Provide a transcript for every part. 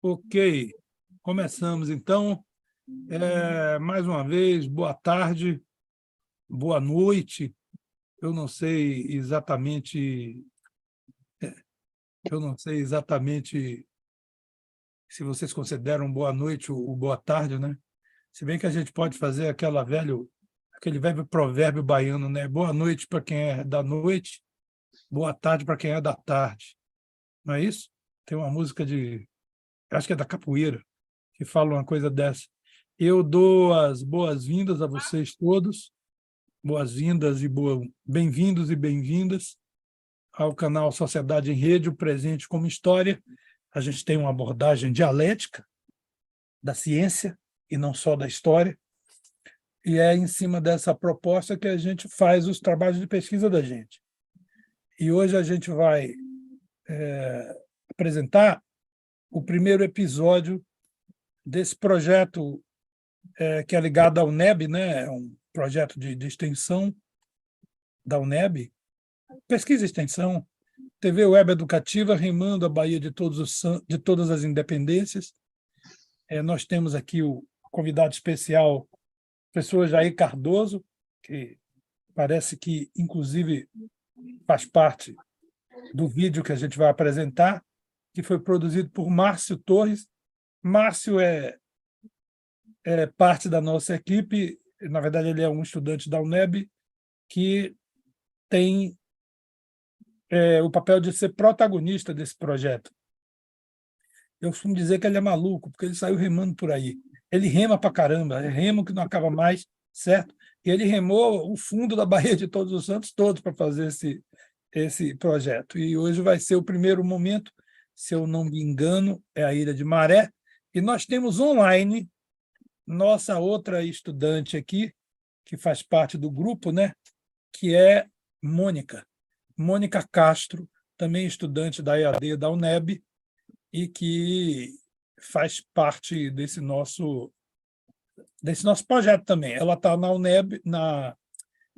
Ok, começamos então. Mais uma vez, boa tarde, boa noite. Eu não sei exatamente, eu não sei exatamente se vocês consideram boa noite ou boa tarde, né? Se bem que a gente pode fazer aquele velho provérbio baiano, né? Boa noite para quem é da noite, boa tarde para quem é da tarde. Não é isso? Tem uma música acho que é da capoeira, que fala uma coisa dessa. Eu dou as boas-vindas a vocês todos, boas-vindas e bem-vindos e bem-vindas ao canal Sociedade em Rede, o presente como história. A gente tem uma abordagem dialética da ciência e não só da história, e é em cima dessa proposta que a gente faz os trabalhos de pesquisa da gente. E hoje a gente vai apresentar o primeiro episódio desse projeto que é ligado à UNEB, né? É um projeto de extensão da UNEB, pesquisa e extensão, TV Web Educativa, rimando a Bahia de todas as independências. Nós temos aqui o convidado especial, o professor Jair Cardoso, que parece que, inclusive, faz parte do vídeo que a gente vai apresentar, que foi produzido por Márcio Torres. Márcio é parte da nossa equipe, na verdade, ele é um estudante da UNEB que tem o papel de ser protagonista desse projeto. Eu costumo dizer que ele é maluco, porque ele saiu remando por aí. Ele rema para caramba, é remo que não acaba mais, certo? E ele remou o fundo da Baía de Todos os Santos todos para fazer esse projeto. E hoje vai ser o primeiro momento, se eu não me engano, é a Ilha de Maré. E nós temos online nossa outra estudante aqui, que faz parte do grupo, né? Que é Mônica Castro, também estudante da EAD da UNEB, e que faz parte desse nosso projeto também. Ela está na UNEB,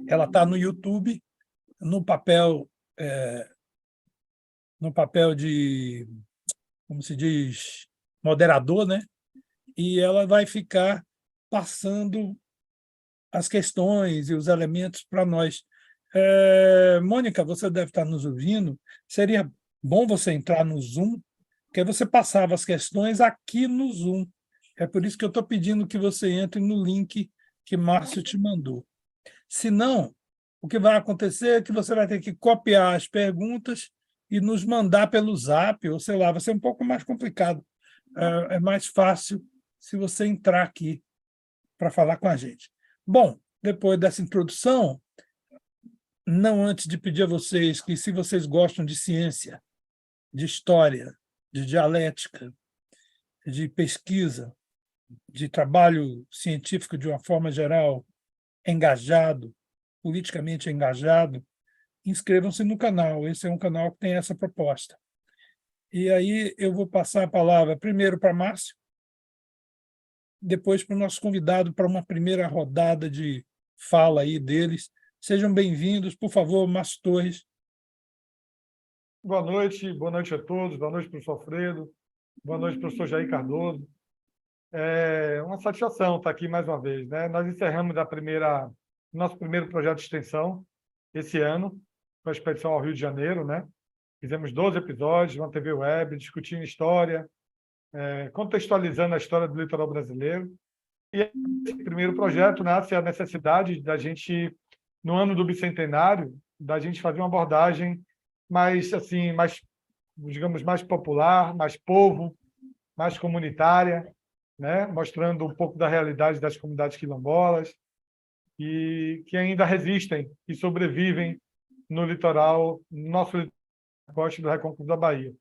ela está no YouTube, no papel, no papel de, como se diz, moderador, né? E ela vai ficar passando as questões e os elementos para nós. Mônica, você deve estar nos ouvindo. Seria bom você entrar no Zoom, porque você passava as questões aqui no Zoom. É por isso que eu estou pedindo que você entre no link que Márcio te mandou. Se não, o que vai acontecer é que você vai ter que copiar as perguntas e nos mandar pelo Zap, ou sei lá, vai ser um pouco mais complicado. É mais fácil se você entrar aqui para falar com a gente. Bom, depois dessa introdução, não antes de pedir a vocês que, se vocês gostam de ciência, de história, de dialética, de pesquisa, de trabalho científico de uma forma geral, engajado, politicamente engajado, inscrevam-se no canal. Esse é um canal que tem essa proposta. E aí eu vou passar a palavra primeiro para Márcio, depois para o nosso convidado para uma primeira rodada de fala aí deles. Sejam bem-vindos, por favor, Márcio Torres. Boa noite a todos, boa noite, professor Alfredo, boa noite, professor Jair Cardoso. É uma satisfação estar aqui mais uma vez, né? Nós encerramos nosso primeiro projeto de extensão esse ano, com a expedição ao Rio de Janeiro, né? Fizemos 12 episódios na TV Web, discutindo história, contextualizando a história do litoral brasileiro. E esse primeiro projeto nasce a necessidade da gente, no ano do bicentenário, da gente fazer uma abordagem mais, assim, digamos, mais popular, mais povo, mais comunitária, né? Mostrando um pouco da realidade das comunidades quilombolas e que ainda resistem e sobrevivem no litoral, no nosso litoral costa do Recôncavo da Bahia.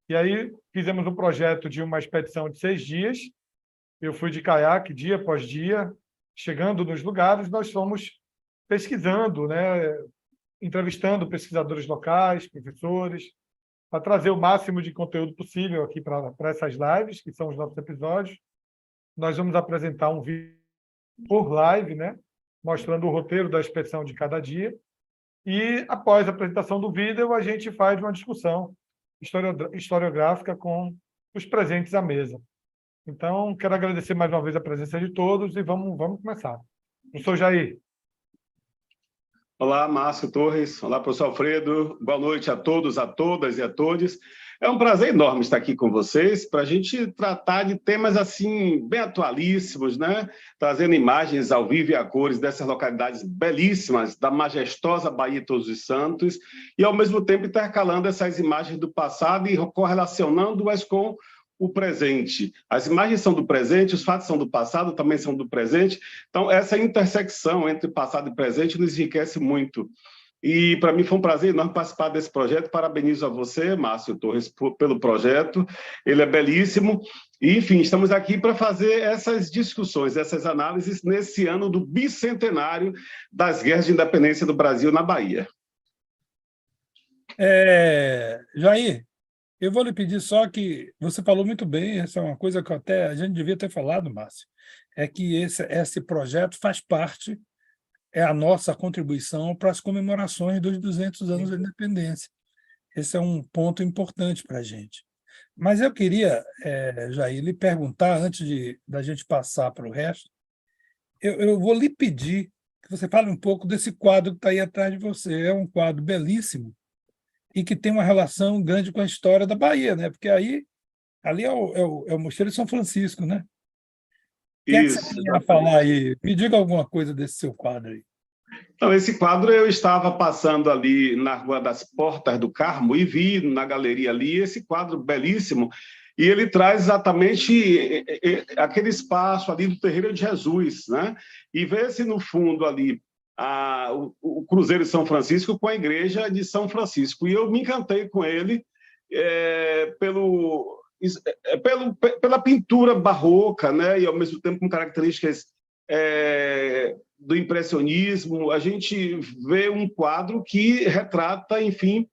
E aí fizemos um projeto de uma expedição de 6 dias. Eu fui de caiaque dia após dia, chegando nos lugares, nós fomos pesquisando, né? Entrevistando pesquisadores locais, professores, para trazer o máximo de conteúdo possível aqui para essas lives, que são os nossos episódios. Nós vamos apresentar um vídeo por live, né, mostrando o roteiro da expedição de cada dia. E, após a apresentação do vídeo, a gente faz uma discussão historiográfica com os presentes à mesa. Então, quero agradecer mais uma vez a presença de todos e vamos começar. Professor Jair. Olá, Márcio Torres. Olá, professor Alfredo. Boa noite a todos, a todas e a todos. É um prazer enorme estar aqui com vocês para a gente tratar de temas assim bem atualíssimos, né? Trazendo imagens ao vivo e a cores dessas localidades belíssimas da majestosa Bahia de Todos os Santos e, ao mesmo tempo, intercalando essas imagens do passado e correlacionando-as com o presente. As imagens são do presente, os fatos são do passado, também são do presente. Então, essa intersecção entre passado e presente nos enriquece muito. E, para mim, foi um prazer enorme participar desse projeto. Parabenizo a você, Márcio Torres, pelo projeto. Ele é belíssimo. E, enfim, estamos aqui para fazer essas discussões, essas análises nesse ano do bicentenário das guerras de independência do Brasil na Bahia. Jair, eu vou lhe pedir só que você falou muito bem, essa é uma coisa que até a gente devia ter falado, Márcio, é que esse projeto faz parte, é a nossa contribuição para as comemorações dos 200 anos da independência. Esse é um ponto importante para a gente. Mas eu queria, Jair, lhe perguntar, antes da gente passar para o resto, eu vou lhe pedir que você fale um pouco desse quadro que está aí atrás de você. É um quadro belíssimo, e que tem uma relação grande com a história da Bahia, né? Porque ali é o Mosteiro de São Francisco, né? O que é que você Isso, tem a exatamente. falar aí? Me diga alguma coisa desse seu quadro aí. Então, esse quadro eu estava passando ali na Rua das Portas do Carmo e vi na galeria ali esse quadro belíssimo, e ele traz exatamente aquele espaço ali do Terreiro de Jesus, né? E vê-se no fundo ali o Cruzeiro de São Francisco com a Igreja de São Francisco. E eu me encantei com ele pela pintura barroca, né? E ao mesmo tempo com características do impressionismo. A gente vê um quadro que retrata, enfim,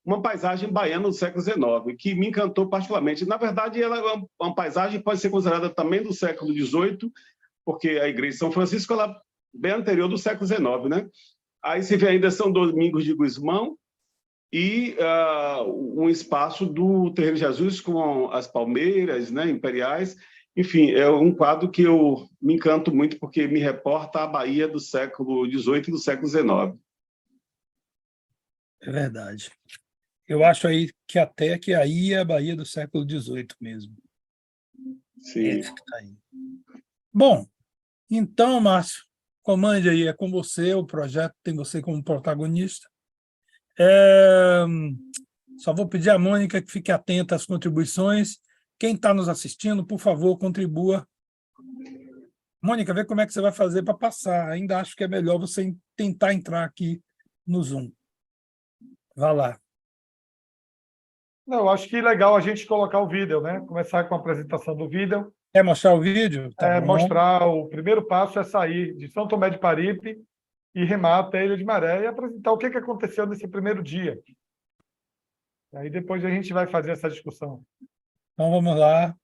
uma paisagem baiana do século XIX, que me encantou particularmente. Na verdade, ela é uma paisagem que pode ser considerada também do século XVIII, porque a Igreja de São Francisco ela é bem anterior do século XIX, né? Aí se vê ainda São Domingos de Gusmão e um espaço do Terreiro de Jesus com as palmeiras, né, imperiais. Enfim, é um quadro que eu me encanto muito porque me reporta a Bahia do século XVIII e do século XIX. É verdade. Eu acho aí que até que aí é a Bahia do século XVIII mesmo. Sim. Esse que está aí. Bom, então, Márcio, comande aí, é com você, o projeto tem você como protagonista. Só vou pedir à Mônica que fique atenta às contribuições. Quem está nos assistindo, por favor, contribua. Mônica, vê como é que você vai fazer para passar. Ainda acho que é melhor você tentar entrar aqui no Zoom. Vá lá. Não, acho que é legal a gente colocar o vídeo, né? Começar com a apresentação do vídeo. Quer mostrar o vídeo? Tá bom. Mostrar o primeiro passo é sair de São Tomé de Paripe e remar até a Ilha de Maré e apresentar o que aconteceu nesse primeiro dia. Aí depois a gente vai fazer essa discussão. Então vamos lá.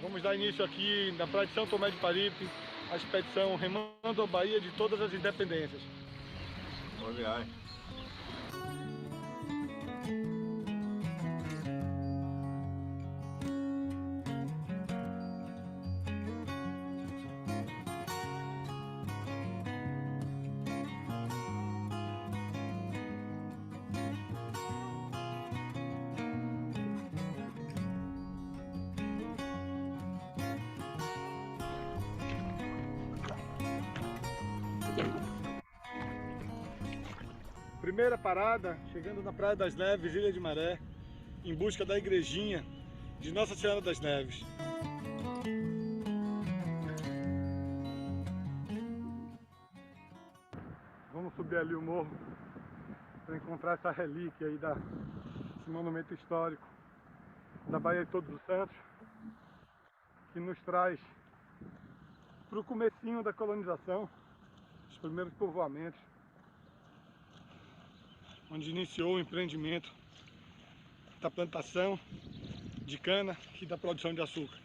Vamos dar início aqui na praia de São Tomé de Paripe, a expedição Remando a Bahia de Todas as Independências. Boa viagem. Primeira parada, chegando na Praia das Neves, Ilha de Maré, em busca da igrejinha de Nossa Senhora das Neves. Vamos subir ali o morro para encontrar essa relíquia aí esse monumento histórico da Baía de Todos os Santos, que nos traz para o comecinho da colonização, os primeiros povoamentos, onde iniciou o empreendimento da plantação de cana e da produção de açúcar.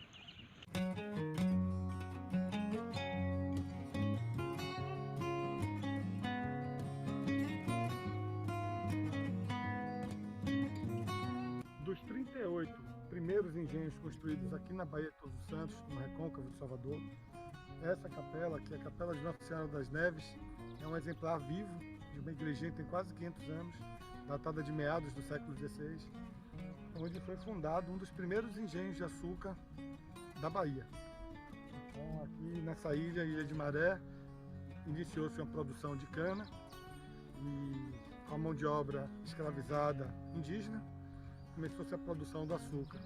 Dos 38 primeiros engenhos construídos aqui na Baía de Todos os Santos, no Recôncavo de Salvador, essa capela, que é a Capela de Nossa Senhora das Neves, é um exemplar vivo de uma igrejinha que tem quase 500 anos, datada de meados do século XVI, onde foi fundado um dos primeiros engenhos de açúcar da Bahia. Então, aqui nessa ilha, Ilha de Maré, iniciou-se uma produção de cana e com a mão de obra escravizada indígena, começou-se a produção do açúcar.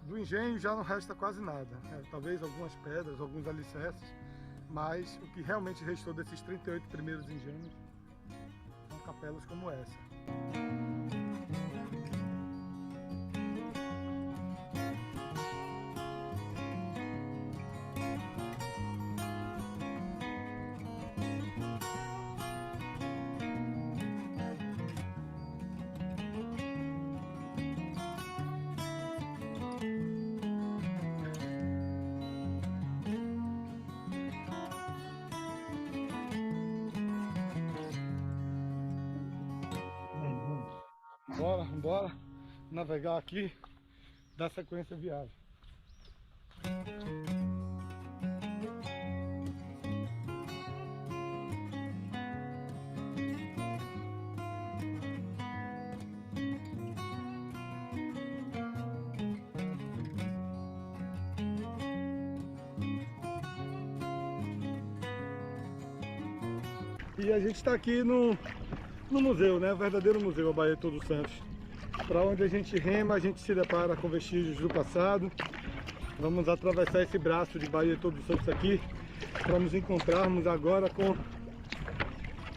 Do engenho já não resta quase nada, talvez algumas pedras, alguns alicerces, mas o que realmente restou desses 38 primeiros engenhos são capelas como essa. Bora navegar aqui, dar sequência à viagem. E a gente está aqui no museu, né? O verdadeiro museu, a Baía de Todos os Santos. Para onde a gente rema, a gente se depara com vestígios do passado. Vamos atravessar esse braço de Baía de Todos os Santos aqui para nos encontrarmos agora com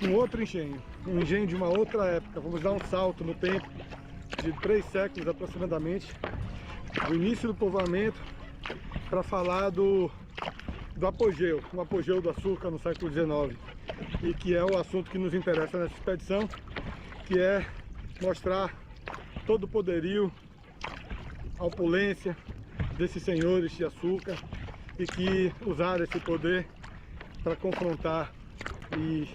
um outro engenho, um engenho de uma outra época. Vamos dar um salto no tempo de 3 séculos aproximadamente, do início do povoamento, para falar do apogeu, o apogeu do açúcar no século XIX, e que é o assunto que nos interessa nessa expedição, que é mostrar todo o poderio, a opulência desses senhores de açúcar, e que usaram esse poder para confrontar e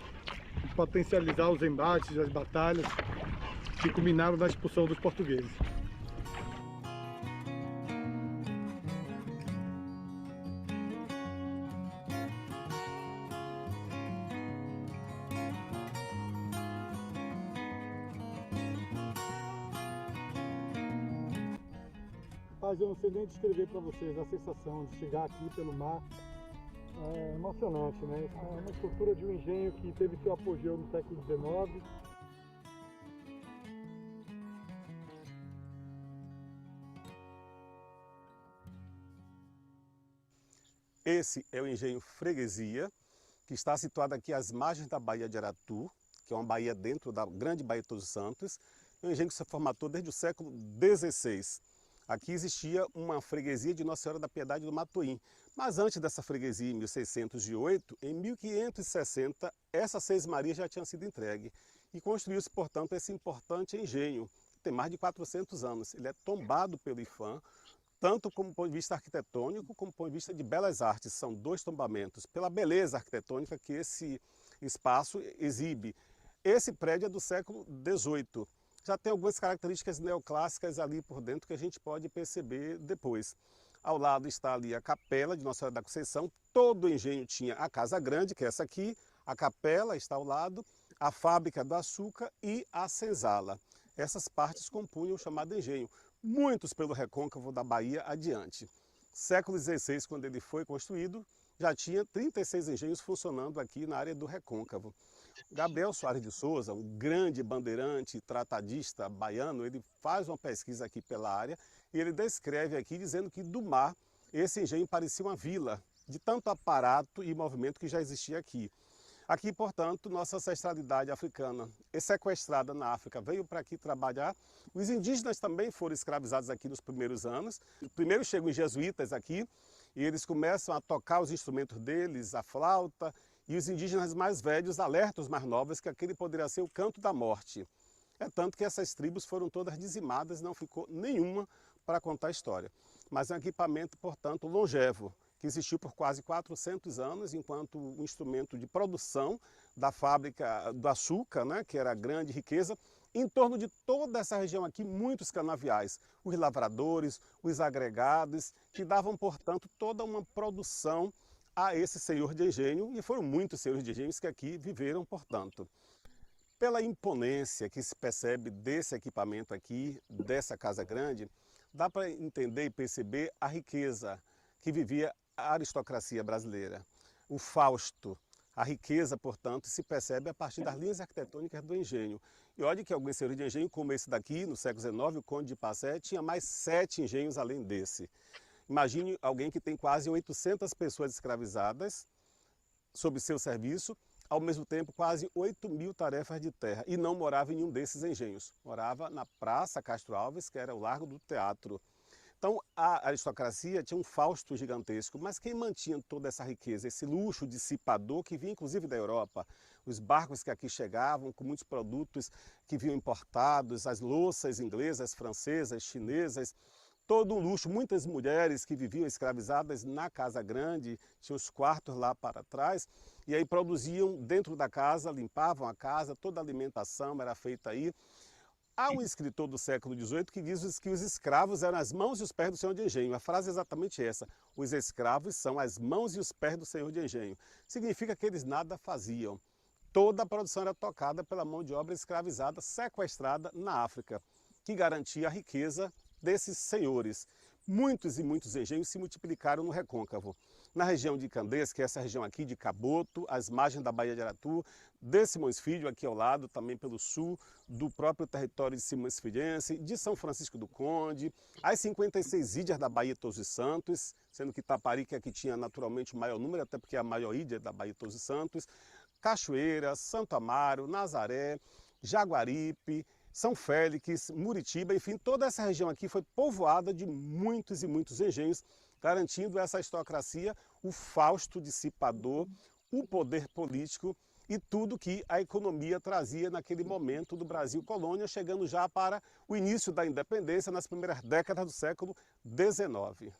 potencializar os embates, as batalhas que culminaram na expulsão dos portugueses. Mas eu não sei nem descrever para vocês a sensação de chegar aqui pelo mar. É emocionante, né? É uma estrutura de um engenho que teve seu apogeu no século XIX. Esse é o engenho Freguesia, que está situado aqui às margens da Baía de Aratu, que é uma baía dentro da grande Baía de Todos os Santos. É um engenho que se formatou desde o século XVI. Aqui existia uma freguesia de Nossa Senhora da Piedade do Matoim. Mas antes dessa freguesia, em 1608, em 1560, essa Seis Marias já tinha sido entregue. E construiu-se, portanto, esse importante engenho, que tem mais de 400 anos. Ele é tombado pelo IPHAN, tanto como ponto de vista arquitetônico, como ponto de vista de belas artes. São 2 tombamentos, pela beleza arquitetônica que esse espaço exibe. Esse prédio é do século XVIII. Já tem algumas características neoclássicas ali por dentro que a gente pode perceber depois. Ao lado está ali a capela de Nossa Senhora da Conceição. Todo o engenho tinha a casa grande, que é essa aqui, a capela está ao lado, a fábrica do açúcar e a senzala. Essas partes compunham o chamado engenho, muitos pelo recôncavo da Bahia adiante. Século XVI, quando ele foi construído, já tinha 36 engenhos funcionando aqui na área do recôncavo. Gabriel Soares de Souza, um grande bandeirante, tratadista baiano, ele faz uma pesquisa aqui pela área e ele descreve aqui dizendo que do mar esse engenho parecia uma vila, de tanto aparato e movimento que já existia aqui. Aqui, portanto, nossa ancestralidade africana é sequestrada na África, veio para aqui trabalhar. Os indígenas também foram escravizados aqui nos primeiros anos. Primeiro chegam os jesuítas aqui e eles começam a tocar os instrumentos deles, a flauta, e os indígenas mais velhos alertam os mais novos que aquele poderia ser o canto da morte. É tanto que essas tribos foram todas dizimadas, não ficou nenhuma para contar a história. Mas é um equipamento, portanto, longevo, que existiu por quase 400 anos, enquanto o instrumento de produção da fábrica do açúcar, né, que era a grande riqueza, em torno de toda essa região aqui, muitos canaviais, os lavradores, os agregados, que davam, portanto, toda uma produção a esse senhor de engenho, e foram muitos senhores de engenhos que aqui viveram, portanto. Pela imponência que se percebe desse equipamento aqui, dessa casa grande, dá para entender e perceber a riqueza que vivia a aristocracia brasileira. O Fausto, a riqueza, portanto, se percebe a partir das linhas arquitetônicas do engenho. E olha que alguns senhores de engenho, como esse daqui, no século XIX, o Conde de Passé, tinha mais 7 engenhos além desse. Imagine alguém que tem quase 800 pessoas escravizadas sob seu serviço, ao mesmo tempo quase 8.000 tarefas de terra, e não morava em nenhum desses engenhos. Morava na Praça Castro Alves, que era o Largo do Teatro. Então a aristocracia tinha um Fausto gigantesco, mas quem mantinha toda essa riqueza, esse luxo dissipador que vinha inclusive da Europa, os barcos que aqui chegavam com muitos produtos que vinham importados, as louças inglesas, francesas, chinesas, todo um luxo, muitas mulheres que viviam escravizadas na Casa Grande, tinham os quartos lá para trás, e aí produziam dentro da casa, limpavam a casa, toda a alimentação era feita aí. Há um escritor do século XVIII que diz que os escravos eram as mãos e os pés do senhor de engenho. A frase é exatamente essa: os escravos são as mãos e os pés do senhor de engenho. Significa que eles nada faziam. Toda a produção era tocada pela mão de obra escravizada, sequestrada na África, que garantia a riqueza desses senhores. Muitos e muitos engenhos se multiplicaram no Recôncavo. Na região de Candeias, que é essa região aqui de Caboto, às margens da Baía de Aratu, de Simões Filho, aqui ao lado, também pelo sul, do próprio território de Simões Filhense, de São Francisco do Conde, as 56 ilhas da Baía de Todos os Santos, sendo que Taparica que tinha naturalmente o maior número, até porque é a maior ilha da Baía de Todos os Santos, Cachoeira, Santo Amaro, Nazaré, Jaguaripe, São Félix, Muritiba, enfim, toda essa região aqui foi povoada de muitos e muitos engenhos, garantindo essa aristocracia o Fausto dissipador, o poder político e tudo que a economia trazia naquele momento do Brasil colônia, chegando já para o início da independência nas primeiras décadas do século XIX.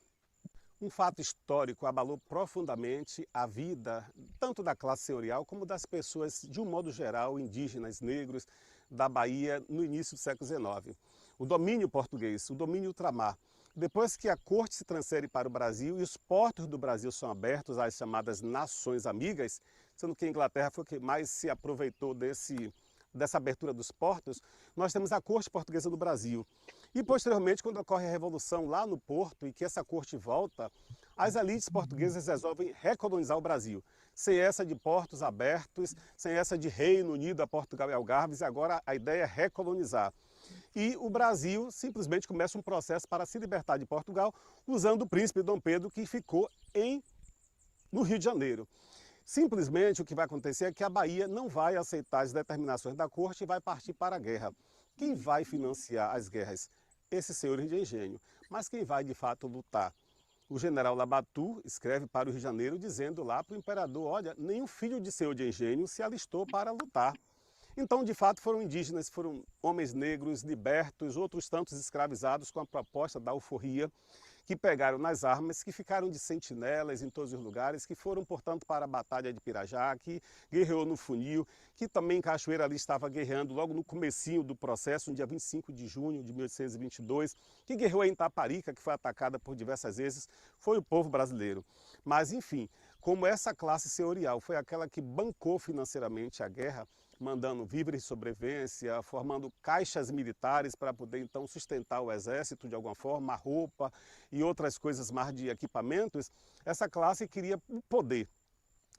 Um fato histórico abalou profundamente a vida tanto da classe senhorial como das pessoas, de um modo geral, indígenas, negros, da Bahia no início do século XIX. O domínio português, o domínio ultramar. Depois que a corte se transfere para o Brasil e os portos do Brasil são abertos às chamadas nações amigas, sendo que a Inglaterra foi o que mais se aproveitou dessa abertura dos portos, nós temos a corte portuguesa do Brasil. E posteriormente, quando ocorre a Revolução lá no Porto e que essa corte volta, as elites portuguesas resolvem recolonizar o Brasil. Sem essa de portos abertos, sem essa de Reino Unido a Portugal e Algarves, agora a ideia é recolonizar. E o Brasil simplesmente começa um processo para se libertar de Portugal, usando o príncipe Dom Pedro, que ficou no Rio de Janeiro. Simplesmente o que vai acontecer é que a Bahia não vai aceitar as determinações da corte e vai partir para a guerra. Quem vai financiar as guerras? Esses senhores de engenho. Mas quem vai de fato lutar? O general Labatut escreve para o Rio de Janeiro dizendo lá para o imperador: olha, nenhum filho de senhor de engenho se alistou para lutar. Então, de fato, foram indígenas, foram homens negros libertos, outros tantos escravizados com a proposta da alforria, que pegaram nas armas, que ficaram de sentinelas em todos os lugares, que foram, portanto, para a Batalha de Pirajá, que guerreou no Funil, que também em Cachoeira ali estava guerreando logo no comecinho do processo, no dia 25 de junho de 1822, que guerreou em Taparica, que foi atacada por diversas vezes, foi o povo brasileiro. Mas, enfim, como essa classe senhorial foi aquela que bancou financeiramente a guerra, mandando víveres de sobrevivência, formando caixas militares para poder então sustentar o exército de alguma forma, a roupa e outras coisas mais de equipamentos, essa classe queria o poder.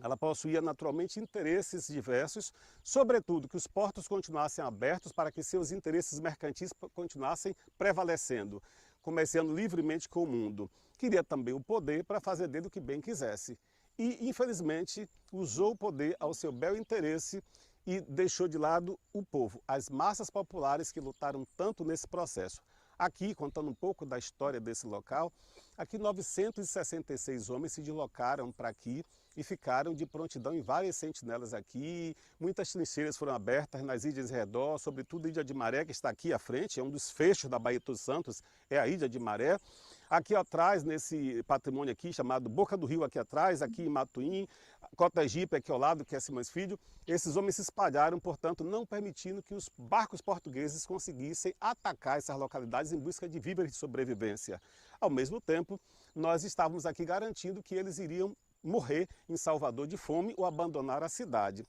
Ela possuía naturalmente interesses diversos, sobretudo que os portos continuassem abertos para que seus interesses mercantis continuassem prevalecendo, comerciando livremente com o mundo. Queria também o poder para fazer dele o que bem quisesse. e, infelizmente, usou o poder ao seu bel interesse e deixou de lado o povo, as massas populares que lutaram tanto nesse processo. Aqui, contando um pouco da história desse local, aqui 966 homens se deslocaram para aqui e ficaram de prontidão em várias sentinelas aqui. Muitas trincheiras foram abertas nas ilhas de redor, sobretudo a Ilha de Maré, que está aqui à frente, é um dos fechos da Baía de Todos Santos, é a Ilha de Maré. Aqui atrás, nesse patrimônio aqui, chamado Boca do Rio, aqui atrás, aqui em Matuim, Cotegipe, aqui ao lado, que é Simões Filho, esses homens se espalharam, portanto, não permitindo que os barcos portugueses conseguissem atacar essas localidades em busca de víveres de sobrevivência. Ao mesmo tempo, nós estávamos aqui garantindo que eles iriam morrer em Salvador de fome ou abandonar a cidade.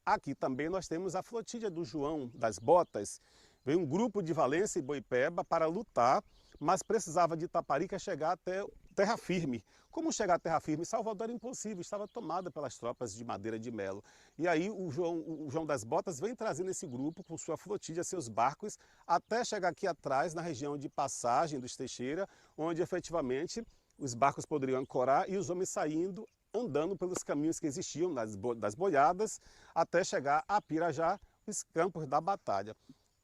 Aqui também nós temos a flotilha do João das Botas. Veio um grupo de Valença e Boipeba para lutar, mas precisava de Itaparica chegar até terra firme. Como chegar a terra firme? Salvador era impossível, estava tomada pelas tropas de Madeira de Melo. E aí o João das Botas vem trazendo esse grupo com sua flotilha, seus barcos, até chegar aqui atrás, na região de Passagem dos Teixeira, onde efetivamente os barcos poderiam ancorar e os homens saindo, andando pelos caminhos que existiam das boiadas, até chegar a Pirajá, os campos da batalha.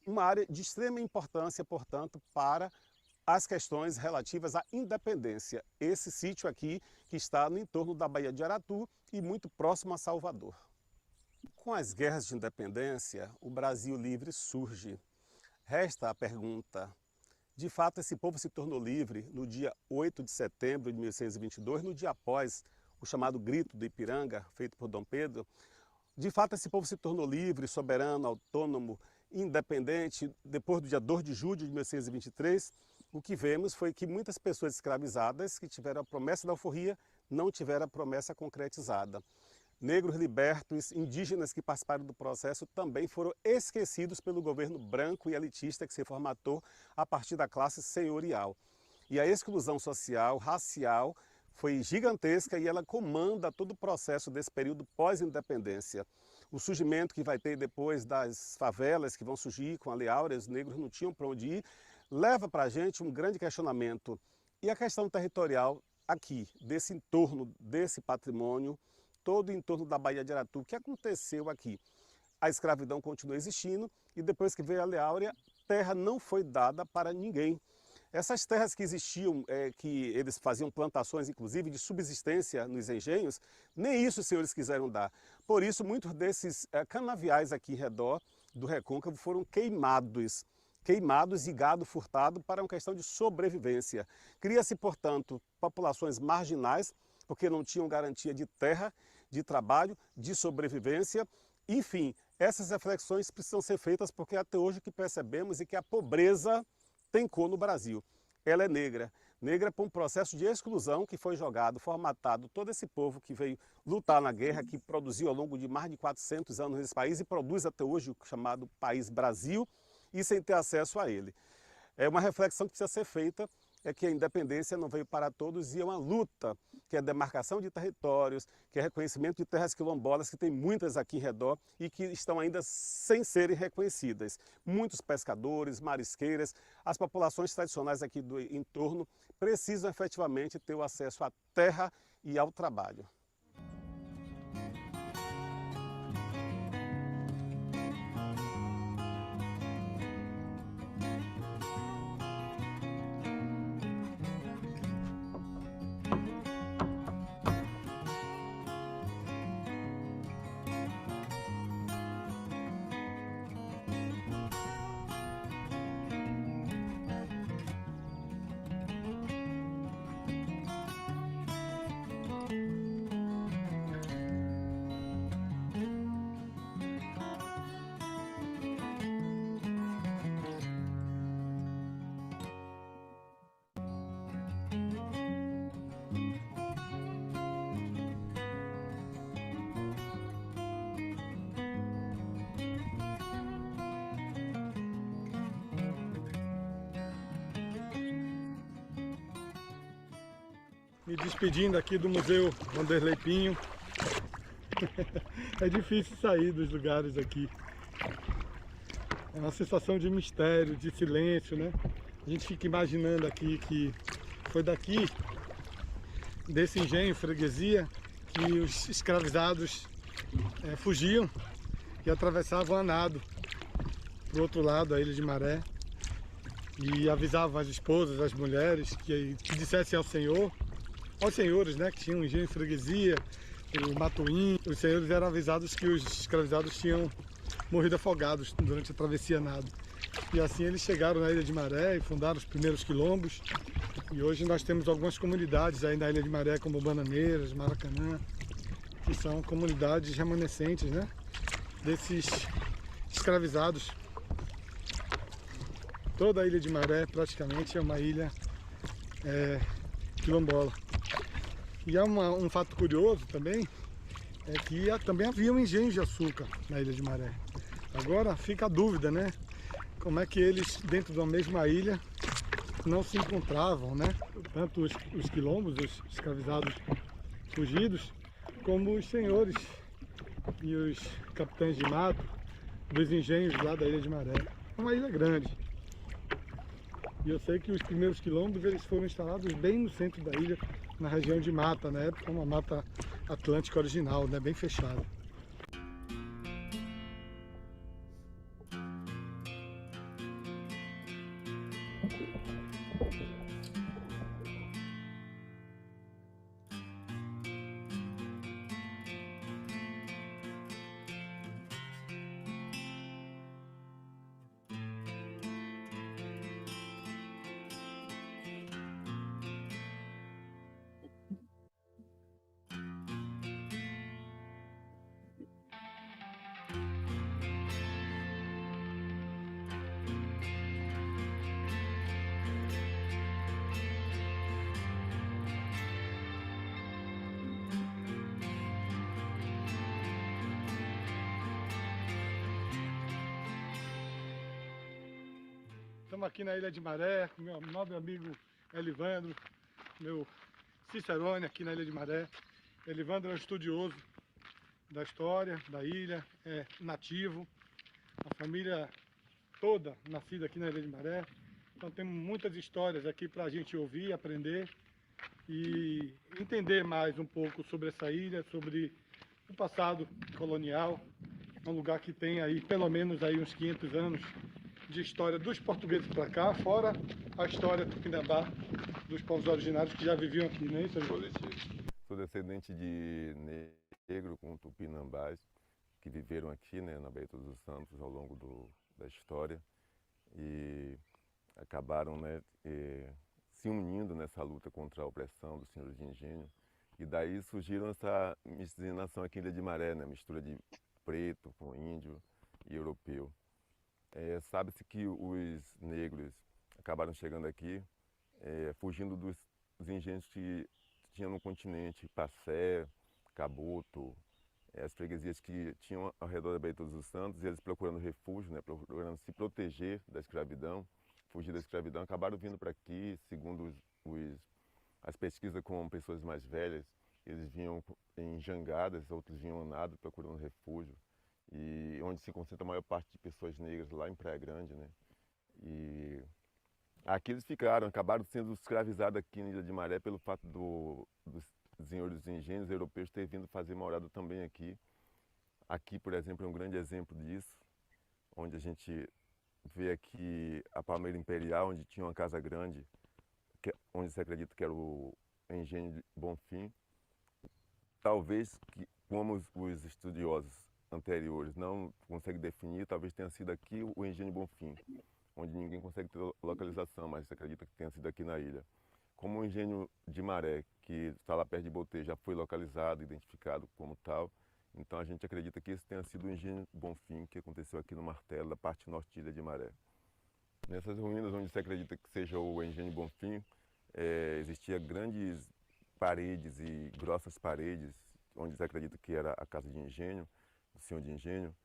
Uma área de extrema importância, portanto, para as questões relativas à independência. Esse sítio aqui, que está no entorno da Baía de Aratu e muito próximo a Salvador. Com as guerras de independência, o Brasil livre surge. Resta a pergunta: de fato, esse povo se tornou livre no dia 8 de setembro de 1622, no dia após o chamado Grito do Ipiranga, feito por Dom Pedro? De fato, esse povo se tornou livre, soberano, autônomo, independente, depois do dia 2 de julho de 1623, o que vemos foi que muitas pessoas escravizadas que tiveram a promessa da alforria não tiveram a promessa concretizada. Negros libertos, indígenas que participaram do processo também foram esquecidos pelo governo branco e elitista que se formatou a partir da classe senhorial. E a exclusão social, racial, foi gigantesca e ela comanda todo o processo desse período pós-independência. O surgimento que vai ter depois das favelas que vão surgir com a Lei Áurea, os negros não tinham para onde ir, leva para a gente um grande questionamento. E a questão territorial aqui, desse entorno, desse patrimônio, todo em torno da Baía de Aratu, o que aconteceu aqui? A escravidão continua existindo e depois que veio a Lei Áurea, terra não foi dada para ninguém. Essas terras que existiam, que eles faziam plantações, inclusive, de subsistência nos engenhos, nem isso os senhores quiseram dar. Por isso, muitos desses canaviais aqui em redor do Recôncavo foram queimados e gado furtado para uma questão de sobrevivência. Cria-se, portanto, populações marginais, porque não tinham garantia de terra, de trabalho, de sobrevivência. Enfim, essas reflexões precisam ser feitas porque até hoje o que percebemos é que a pobreza tem cor no Brasil. Ela é negra. Negra por um processo de exclusão que foi jogado, formatado, todo esse povo que veio lutar na guerra, que produziu ao longo de mais de 400 anos nesse país e produz até hoje o chamado País Brasil, e sem ter acesso a ele. É uma reflexão que precisa ser feita, é que a independência não veio para todos e é uma luta, que é a demarcação de territórios, que é reconhecimento de terras quilombolas, que tem muitas aqui em redor e que estão ainda sem serem reconhecidas. Muitos pescadores, marisqueiras, as populações tradicionais aqui do entorno precisam efetivamente ter o acesso à terra e ao trabalho. Me despedindo aqui do Museu Vanderlei Pinho. É difícil sair dos lugares aqui. É uma sensação de mistério, de silêncio, né? A gente fica imaginando aqui que foi daqui, desse engenho, freguesia, que os escravizados fugiam e atravessavam a nado para o outro lado, a Ilha de Maré, e avisavam as esposas, as mulheres, que dissessem aos senhores, né, que tinham um engenho de freguesia, o Matuim, os senhores eram avisados que os escravizados tinham morrido afogados durante a travessia a nado. E assim eles chegaram na Ilha de Maré e fundaram os primeiros quilombos. E hoje nós temos algumas comunidades aí na Ilha de Maré, como Bananeiras, Maracanã, que são comunidades remanescentes, né, desses escravizados. Toda a Ilha de Maré praticamente é uma ilha quilombola. E há um fato curioso também, é que também havia um engenho de açúcar na Ilha de Maré. Agora fica a dúvida, né? Como é que eles, dentro da mesma ilha, não se encontravam, né? Tanto os quilombos, os escravizados fugidos, como os senhores e os capitães de mato dos engenhos lá da Ilha de Maré. É uma ilha grande. E eu sei que os primeiros quilombos eles foram instalados bem no centro da ilha, na região de mata, na época uma mata atlântica original, né? Bem fechada. Estamos aqui na Ilha de Maré, com meu nobre amigo Elivandro, meu cicerone aqui na Ilha de Maré. Elivandro é um estudioso da história da ilha, é nativo, a família toda nascida aqui na Ilha de Maré. Então temos muitas histórias aqui para a gente ouvir, aprender e entender mais um pouco sobre essa ilha, sobre o passado colonial. É um lugar que tem aí pelo menos aí uns 500 anos de história dos portugueses para cá, fora a história tupinambá dos povos originários que já viviam aqui, não é isso? Sou descendente de negro com tupinambás que viveram aqui, né, na Baía de Todos os Santos ao longo da história e acabaram, né, se unindo nessa luta contra a opressão dos senhores de engenho. E daí surgiram essa miscigenação aqui em Ilha de Maré, né, mistura de preto com índio e europeu. Sabe-se que os negros acabaram chegando aqui fugindo dos engenhos que tinham no continente, Passé, Caboto, as freguesias que tinham ao redor da Baía de Todos os Santos, e eles procurando refúgio, né, procurando se proteger da escravidão, fugir da escravidão, acabaram vindo para aqui, segundo as pesquisas com pessoas mais velhas, eles vinham em jangadas, outros vinham nado procurando refúgio, e onde se concentra a maior parte de pessoas negras, lá em Praia Grande, né? E aqui eles ficaram, acabaram sendo escravizados aqui na Ilha de Maré pelo fato dos senhores dos engenhos europeus terem vindo fazer morada também aqui. Aqui, por exemplo, é um grande exemplo disso, onde a gente vê aqui a Palmeira Imperial, onde tinha uma casa grande, onde se acredita que era o engenho de Bonfim. Talvez, como os estudiosos anteriores não conseguem definir, talvez tenha sido aqui o engenho Bonfim, onde ninguém consegue ter localização, mas se acredita que tenha sido aqui na ilha. Como o engenho de Maré, que está lá perto de Botê, já foi localizado, identificado como tal, então a gente acredita que esse tenha sido o engenho Bonfim, que aconteceu aqui no Martelo, da parte norte da Ilha de Maré. Nessas ruínas onde se acredita que seja o engenho Bonfim, existia grandes paredes e grossas paredes, onde se acredita que era a casa de engenho, do senhor de engenho.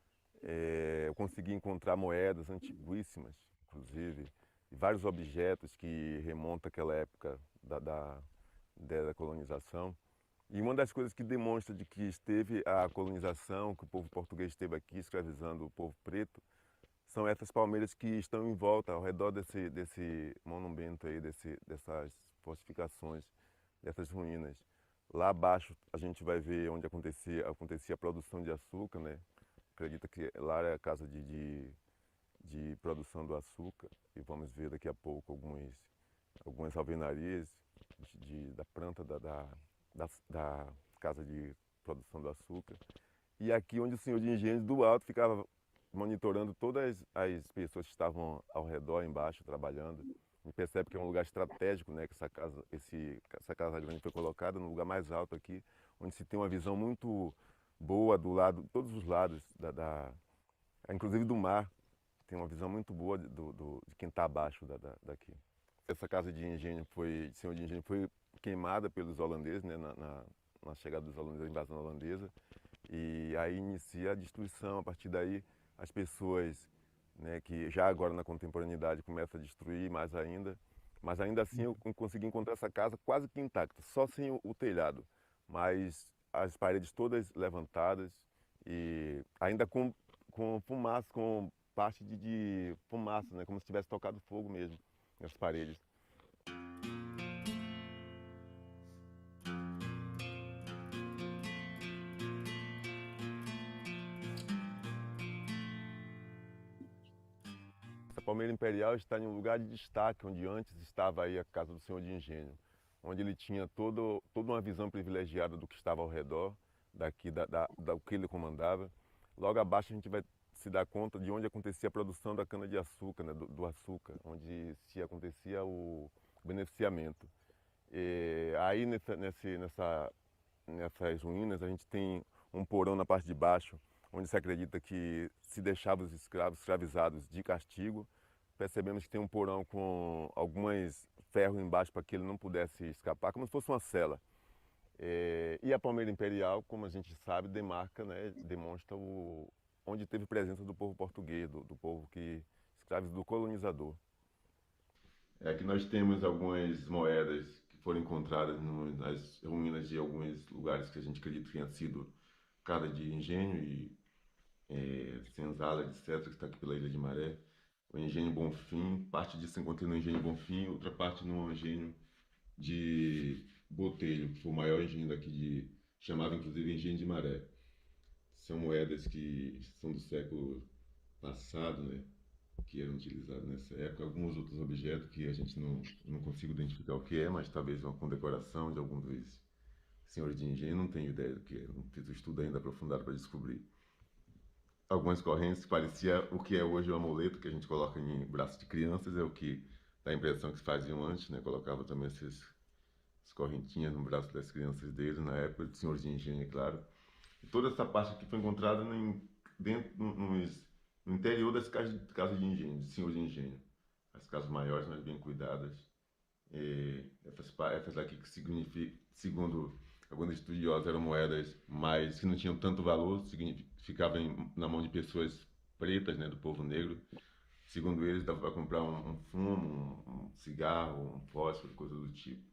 Eu consegui encontrar moedas antiguíssimas, inclusive, e vários objetos que remontam àquela época da colonização. E uma das coisas que demonstra de que esteve a colonização, que o povo português esteve aqui escravizando o povo preto, são essas palmeiras que estão em volta, ao redor desse monumento aí, dessas fortificações, dessas ruínas. Lá abaixo a gente vai ver onde acontecia a produção de açúcar, né? Acredita que lá é a casa de produção do açúcar e vamos ver daqui a pouco algumas alvenarias da planta da casa de produção do açúcar. E aqui onde o senhor de engenho do alto ficava monitorando todas as pessoas que estavam ao redor, embaixo, trabalhando. A gente percebe que é um lugar estratégico, né, que essa casa grande foi colocada no lugar mais alto aqui, onde se tem uma visão muito boa do lado, todos os lados, inclusive do mar. Tem uma visão muito boa de quem está abaixo daqui. Essa casa de senhor de engenho foi queimada pelos holandeses, né, na chegada dos holandeses, a invasão holandesa. E aí inicia a destruição. A partir daí, as pessoas, né, que já agora na contemporaneidade começam a destruir mais ainda. Mas ainda assim eu consegui encontrar essa casa quase que intacta, só sem o telhado. Mas as paredes todas levantadas e ainda com fumaça, com parte de fumaça, né, como se tivesse tocado fogo mesmo nas paredes. Essa palmeira imperial está em um lugar de destaque, onde antes estava aí a casa do senhor de engenho, onde ele tinha toda uma visão privilegiada do que estava ao redor, daqui do que ele comandava. Logo abaixo a gente vai se dar conta de onde acontecia a produção da cana-de-açúcar, né, do açúcar, onde se acontecia o beneficiamento. E aí nessas ruínas a gente tem um porão na parte de baixo, onde se acredita que se deixava os escravizados de castigo. Percebemos que tem um porão com alguns ferros embaixo para que ele não pudesse escapar, como se fosse uma cela. E a palmeira imperial, como a gente sabe, demarca, né, demonstra onde teve presença do povo português, do povo que escravizou, do colonizador. Aqui nós temos algumas moedas que foram encontradas nas ruínas de alguns lugares que a gente acredita que tenha sido casa de engenho e senzala, etc., que está aqui pela Ilha de Maré. O engenho Bonfim, parte disso encontrei no engenho Bonfim, outra parte no engenho de Botelho, que foi o maior engenho daqui, chamava inclusive engenho de Maré. São moedas que são do século passado, né, que eram utilizadas nessa época. Alguns outros objetos que a gente não consigo identificar o que é, mas talvez uma condecoração de algum dos senhores de engenho, não tenho ideia do que é, não fiz o estudo ainda aprofundado para descobrir. Algumas correntes que parecia o que é hoje o amuleto que a gente coloca em braço de crianças, é o que dá a impressão que se faziam antes, né? Colocava também essas correntinhas no braço das crianças deles, na época de senhores de engenho, é claro. E toda essa parte aqui foi encontrada no interior das casas de engenho, de senhor de engenho. As casas maiores, mas bem cuidadas. Essas aqui que significa, segundo alguns estudiosos, eram moedas mais que não tinham tanto valor, ficavam na mão de pessoas pretas, né, do povo negro. Segundo eles, dava para comprar um fumo, um cigarro, um fósforo, coisa do tipo.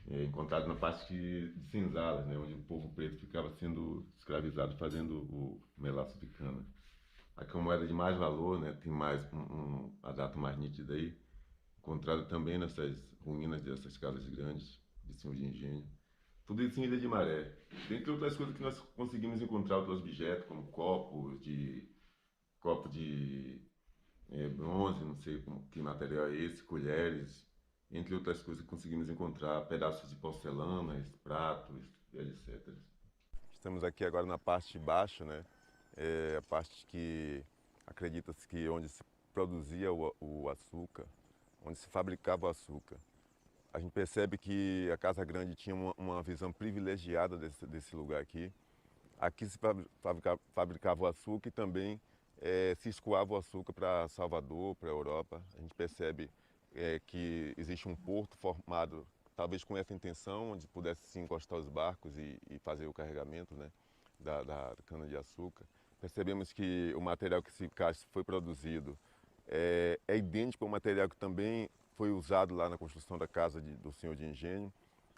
Encontrado na parte de senzalas, né, onde o povo preto ficava sendo escravizado, fazendo o melaço de cana. Aqui é uma moeda de mais valor, né, tem mais a data mais nítida aí, encontrado também nessas ruínas dessas casas grandes de senhor de engenho. Tudo isso em Ilha de Maré. Dentre outras coisas que nós conseguimos encontrar outros objetos, como copo de bronze, não sei que material é esse, colheres, entre outras coisas que conseguimos encontrar, pedaços de porcelanas, pratos, etc. Estamos aqui agora na parte de baixo, né? A parte que acredita-se que onde se produzia o açúcar, onde se fabricava o açúcar. A gente percebe que a Casa Grande tinha uma visão privilegiada desse lugar aqui. Aqui se fabricava o açúcar e também se escoava o açúcar para Salvador, para a Europa. A gente percebe que existe um porto formado, talvez com essa intenção, onde pudesse se encostar os barcos e fazer o carregamento, né, da cana-de-açúcar. Percebemos que o material que esse cacho foi produzido é idêntico ao material que também foi usado lá na construção da casa do senhor de engenho.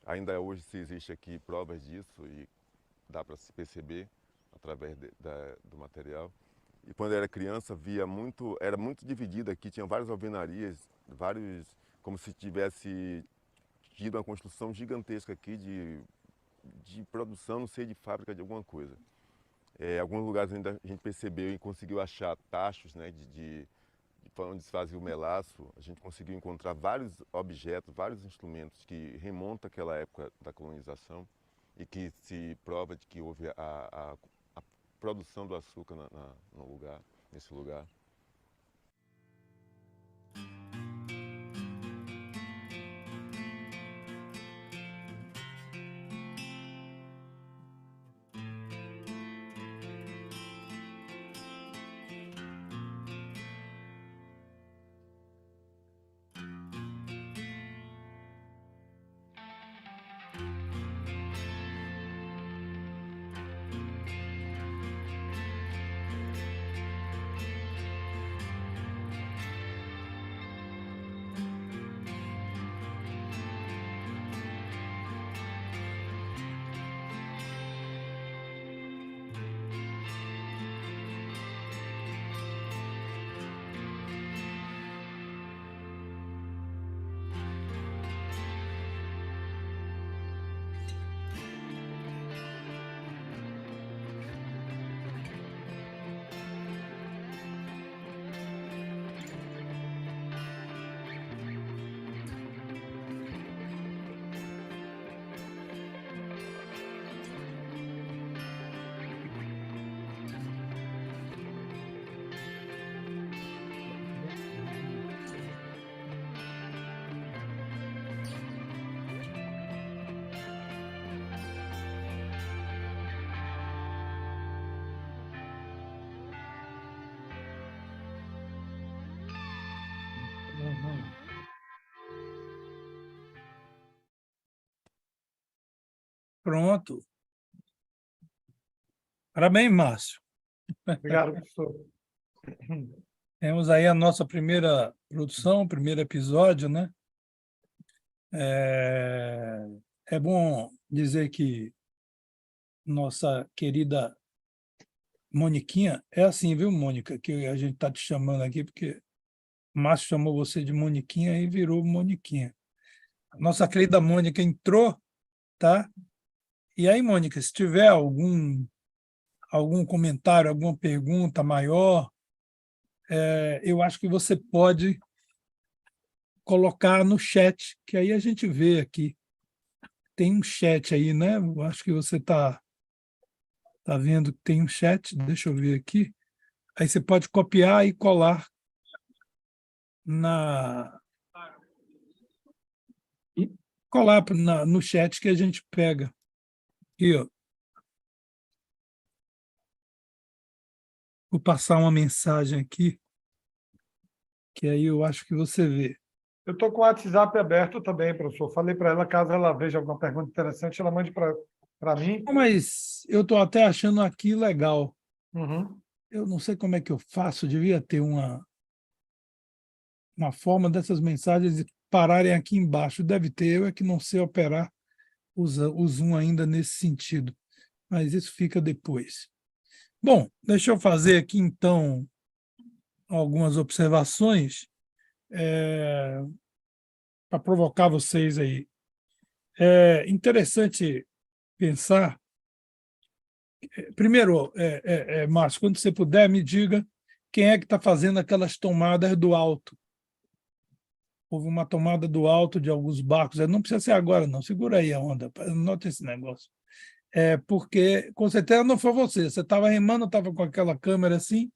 Ainda hoje se existe aqui provas disso e dá para se perceber através do material. E quando eu era criança era muito dividido aqui, tinha várias alvenarias, como se tivesse tido uma construção gigantesca aqui de de produção, não sei, de fábrica de alguma coisa. Alguns lugares ainda a gente percebeu e conseguiu achar tachos, né, de onde se fazia o melaço. A gente conseguiu encontrar vários objetos, vários instrumentos que remontam àquela época da colonização e que se prova de que houve a produção do açúcar no lugar, nesse lugar. Pronto. Parabéns, Márcio. Obrigado, professor. Temos aí a nossa primeira produção, primeiro episódio, né? É bom dizer que nossa querida Moniquinha, é assim, viu, Mônica, que a gente está te chamando aqui, porque Márcio chamou você de Moniquinha e virou Moniquinha. Nossa querida Mônica entrou, tá? E aí, Mônica, se tiver algum comentário, alguma pergunta maior, eu acho que você pode colocar no chat, que aí a gente vê aqui. Tem um chat aí, né? Eu acho que você está vendo que tem um chat, deixa eu ver aqui. Aí você pode copiar e colar no chat que a gente pega. Aqui, ó. Vou passar uma mensagem aqui, que aí eu acho que você vê. Eu estou com o WhatsApp aberto também, professor. Falei para ela, caso ela veja alguma pergunta interessante, ela mande para mim. Mas eu estou até achando aqui legal. Uhum. Eu não sei como é que eu faço, devia ter uma forma dessas mensagens pararem aqui embaixo. Deve ter, eu é que não sei operar o Zoom ainda nesse sentido, mas isso fica depois. Bom, deixa eu fazer aqui, então, algumas observações para provocar vocês aí. É interessante pensar. Primeiro, Márcio, quando você puder, me diga quem é que está fazendo aquelas tomadas do alto. Houve uma tomada do alto de alguns barcos. Não precisa ser agora, não. Segura aí a onda. Anota esse negócio. Porque, com certeza, não foi você. Você estava remando, estava com aquela câmera assim,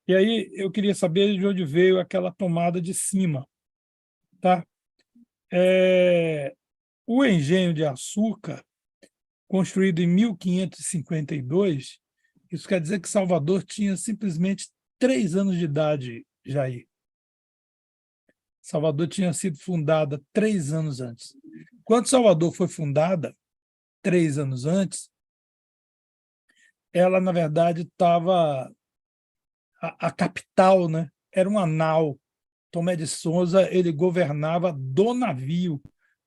e aí eu queria saber de onde veio aquela tomada de cima. Tá? O engenho de açúcar, construído em 1552, isso quer dizer que Salvador tinha simplesmente 3 anos de idade, Jair. Salvador tinha sido fundada 3 anos antes. Quando Salvador foi fundada, 3 anos antes, ela, na verdade, estava... A capital, né, era uma nau. Tomé de Souza ele governava do navio,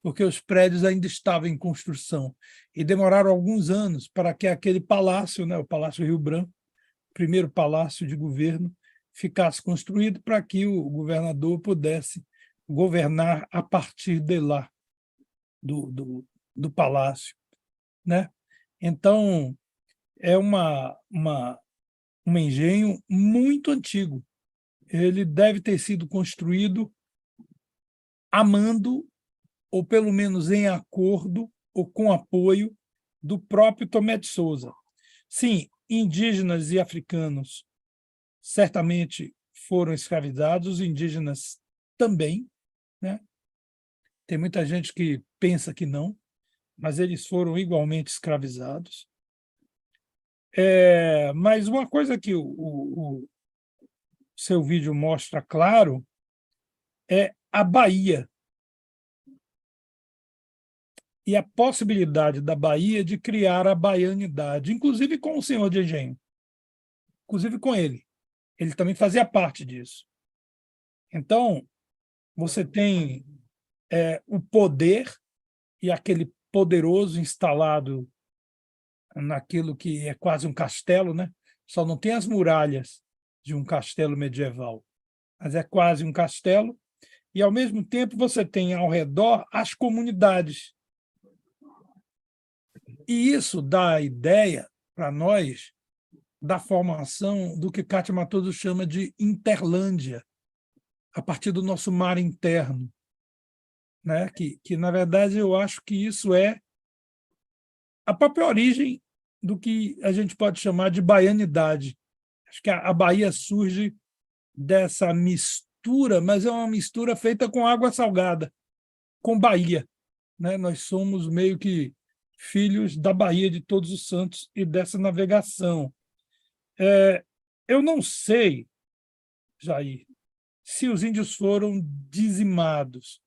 porque os prédios ainda estavam em construção. E demoraram alguns anos para que aquele palácio, né, o Palácio Rio Branco, primeiro palácio de governo, ficasse construído para que o governador pudesse governar a partir de lá, do palácio. né? Então, é um engenho muito antigo. Ele deve ter sido construído amando, ou pelo menos em acordo, ou com apoio do próprio Tomé de Souza. Sim, indígenas e africanos certamente foram escravizados, os indígenas também, né? Tem muita gente que pensa que não, mas eles foram igualmente escravizados. Mas uma coisa que o seu vídeo mostra claro é a Bahia e a possibilidade da Bahia de criar a baianidade, inclusive com o senhor de engenho, inclusive com ele. Ele também fazia parte disso. Então, você tem o poder e aquele poderoso instalado naquilo que é quase um castelo, né? Só não tem as muralhas de um castelo medieval, mas é quase um castelo, e, ao mesmo tempo, você tem ao redor as comunidades. E isso dá a ideia, para nós, da formação do que Cátia Matoso chama de Interlândia, a partir do nosso mar interno, né? Que, na verdade, eu acho que isso é a própria origem do que a gente pode chamar de baianidade. Acho que a Bahia surge dessa mistura, mas é uma mistura feita com água salgada, com Bahia, né? Nós somos meio que filhos da Bahia de Todos os Santos e dessa navegação. Eu não sei, Jair, se os índios foram dizimados.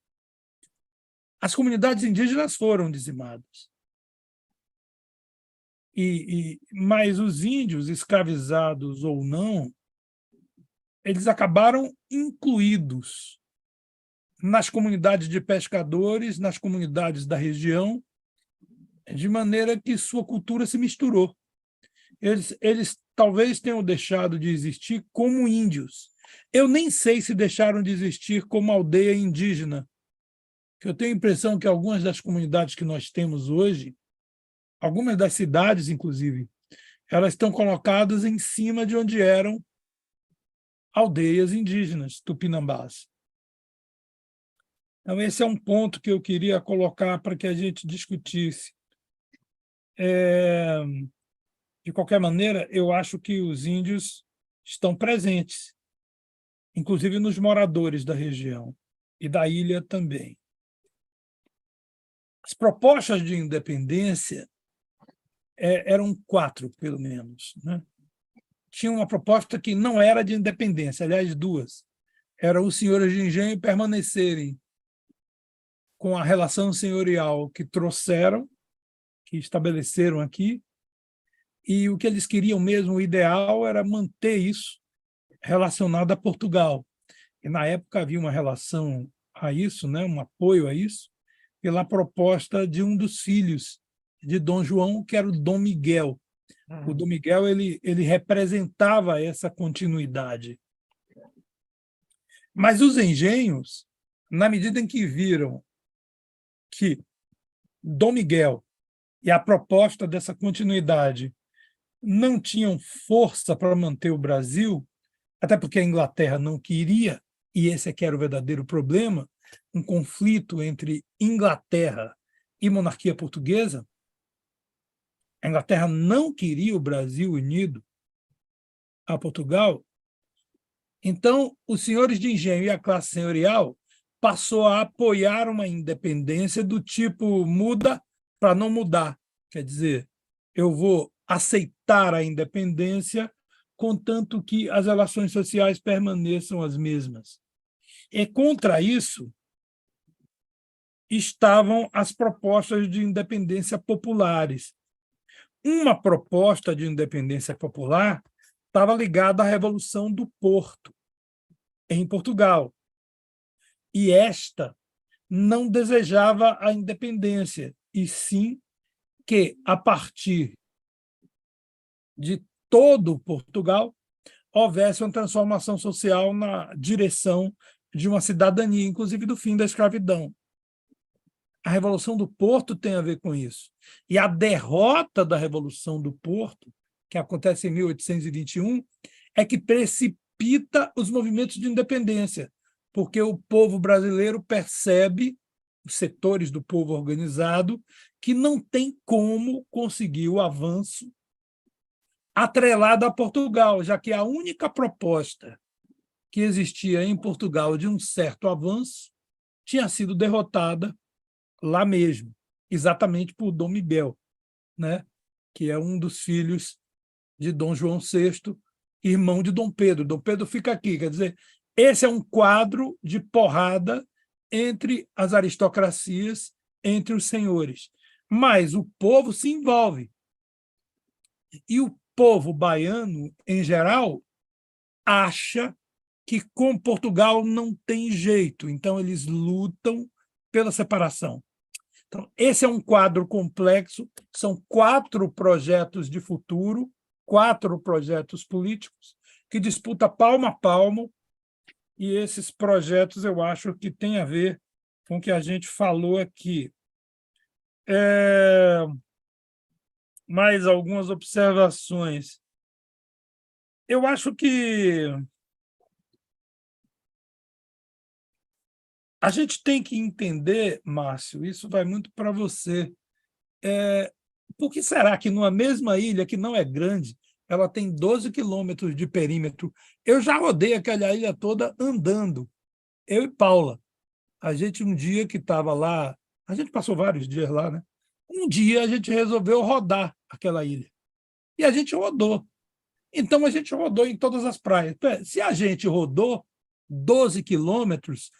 As comunidades indígenas foram dizimadas. Mas os índios, escravizados ou não, eles acabaram incluídos nas comunidades de pescadores, nas comunidades da região, de maneira que sua cultura se misturou. Eles talvez tenham deixado de existir como índios. Eu nem sei se deixaram de existir como aldeia indígena. Eu tenho a impressão que algumas das comunidades que nós temos hoje, algumas das cidades, inclusive, elas estão colocadas em cima de onde eram aldeias indígenas, tupinambás. Então, esse é um ponto que eu queria colocar para que a gente discutisse. De qualquer maneira, eu acho que os índios estão presentes, inclusive nos moradores da região e da ilha também. As propostas de independência eram 4, pelo menos, né? Tinha uma proposta que não era de independência, aliás, 2. Era os senhores de engenho permanecerem com a relação senhorial que trouxeram, que estabeleceram aqui, e o que eles queriam mesmo, o ideal, era manter isso relacionado a Portugal. E, na época, havia uma relação a isso, né, um apoio a isso, pela proposta de um dos filhos de Dom João, que era o Dom Miguel. O Dom Miguel ele representava essa continuidade. Mas os engenhos, na medida em que viram que Dom Miguel e a proposta dessa continuidade não tinham força para manter o Brasil, até porque a Inglaterra não queria, e esse é que era o verdadeiro problema, um conflito entre Inglaterra e monarquia portuguesa. A Inglaterra não queria o Brasil unido a Portugal. Então, os senhores de engenho e a classe senhorial passou a apoiar uma independência do tipo muda para não mudar. Quer dizer, eu vou aceitar a independência contanto que as relações sociais permaneçam as mesmas. E contra isso estavam as propostas de independência populares. Uma proposta de independência popular estava ligada à Revolução do Porto, em Portugal. E esta não desejava a independência, e sim que, a partir de todo Portugal, houvesse uma transformação social na direção de uma cidadania, inclusive do fim da escravidão. A Revolução do Porto tem a ver com isso. E a derrota da Revolução do Porto, que acontece em 1821, é que precipita os movimentos de independência, porque o povo brasileiro percebe, os setores do povo organizado, que não tem como conseguir o avanço atrelado a Portugal, já que a única proposta que existia em Portugal de um certo avanço tinha sido derrotada lá mesmo, exatamente por Dom Miguel, né? Que é um dos filhos de Dom João VI, irmão de Dom Pedro. Dom Pedro fica aqui, quer dizer, esse é um quadro de porrada entre as aristocracias, entre os senhores. Mas o povo se envolve. E o povo baiano, em geral, acha que com Portugal não tem jeito, então eles lutam pela separação. Então, esse é um quadro complexo, são 4 projetos de futuro, 4 projetos políticos que disputam palmo a palmo, e esses projetos eu acho que têm a ver com o que a gente falou aqui. Mais algumas observações. Eu acho que a gente tem que entender, Márcio, isso vai muito para você. Por que será que numa mesma ilha, que não é grande, ela tem 12 quilômetros de perímetro? Eu já rodei aquela ilha toda andando, eu e Paula. A gente, um dia que estava lá, a gente passou vários dias lá, né? Um dia a gente resolveu rodar aquela ilha. E a gente rodou. Então, a gente rodou em todas as praias. Se a gente rodou 12 quilômetros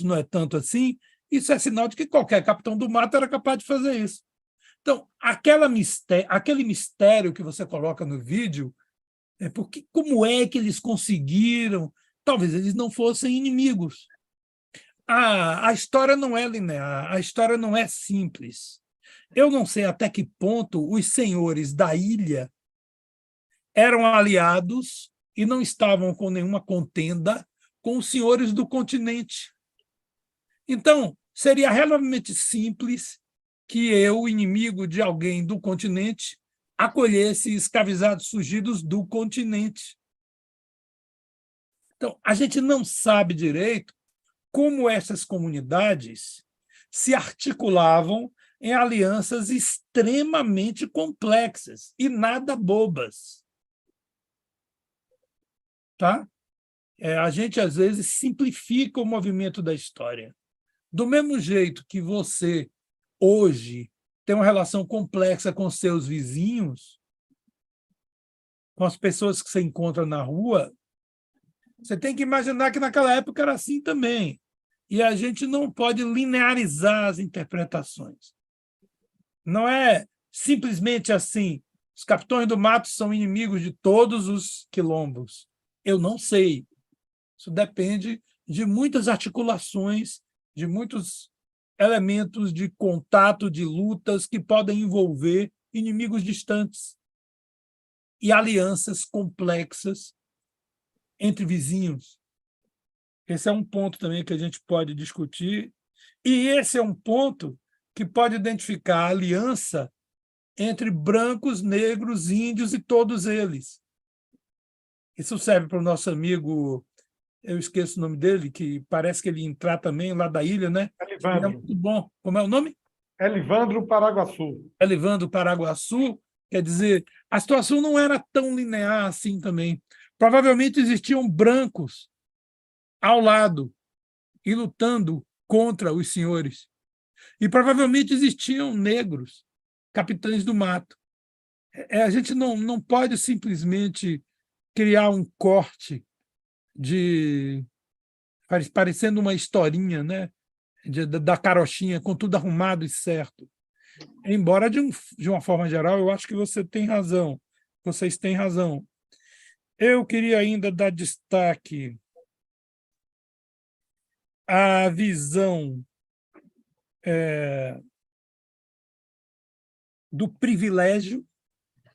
não é tanto assim, isso é sinal de que qualquer capitão do mato era capaz de fazer isso. Então, aquele mistério que você coloca no vídeo, porque como é que eles conseguiram? Talvez eles não fossem inimigos. A história não é linear, a história não é simples. Eu não sei até que ponto os senhores da ilha eram aliados e não estavam com nenhuma contenda com os senhores do continente. Então, seria relativamente simples que eu, inimigo de alguém do continente, acolhesse escravizados fugidos do continente. Então, a gente não sabe direito como essas comunidades se articulavam em alianças extremamente complexas e nada bobas. Tá? A gente, às vezes, simplifica o movimento da história. Do mesmo jeito que você, hoje, tem uma relação complexa com seus vizinhos, com as pessoas que você encontra na rua, você tem que imaginar que naquela época era assim também. E a gente não pode linearizar as interpretações. Não é simplesmente assim, os capitães do mato são inimigos de todos os quilombos. Eu não sei. Isso depende de muitas articulações, de muitos elementos de contato, de lutas que podem envolver inimigos distantes e alianças complexas entre vizinhos. Esse é um ponto também que a gente pode discutir, e esse é um ponto que pode identificar a aliança entre brancos, negros, índios e todos eles. Isso serve para o nosso amigo, eu esqueço o nome dele, que parece que ele entra também lá da ilha, né? Ele é muito bom. Como é o nome? Elivandro Paraguaçu. Elivandro Paraguaçu. Quer dizer, a situação não era tão linear assim também. Provavelmente existiam brancos ao lado e lutando contra os senhores. E provavelmente existiam negros, capitães do mato. A gente não pode simplesmente criar um corte parecendo uma historinha, né? Da carochinha, com tudo arrumado e certo. Embora, de uma forma geral, eu acho que você tem razão. Vocês têm razão. Eu queria ainda dar destaque à visão do privilégio.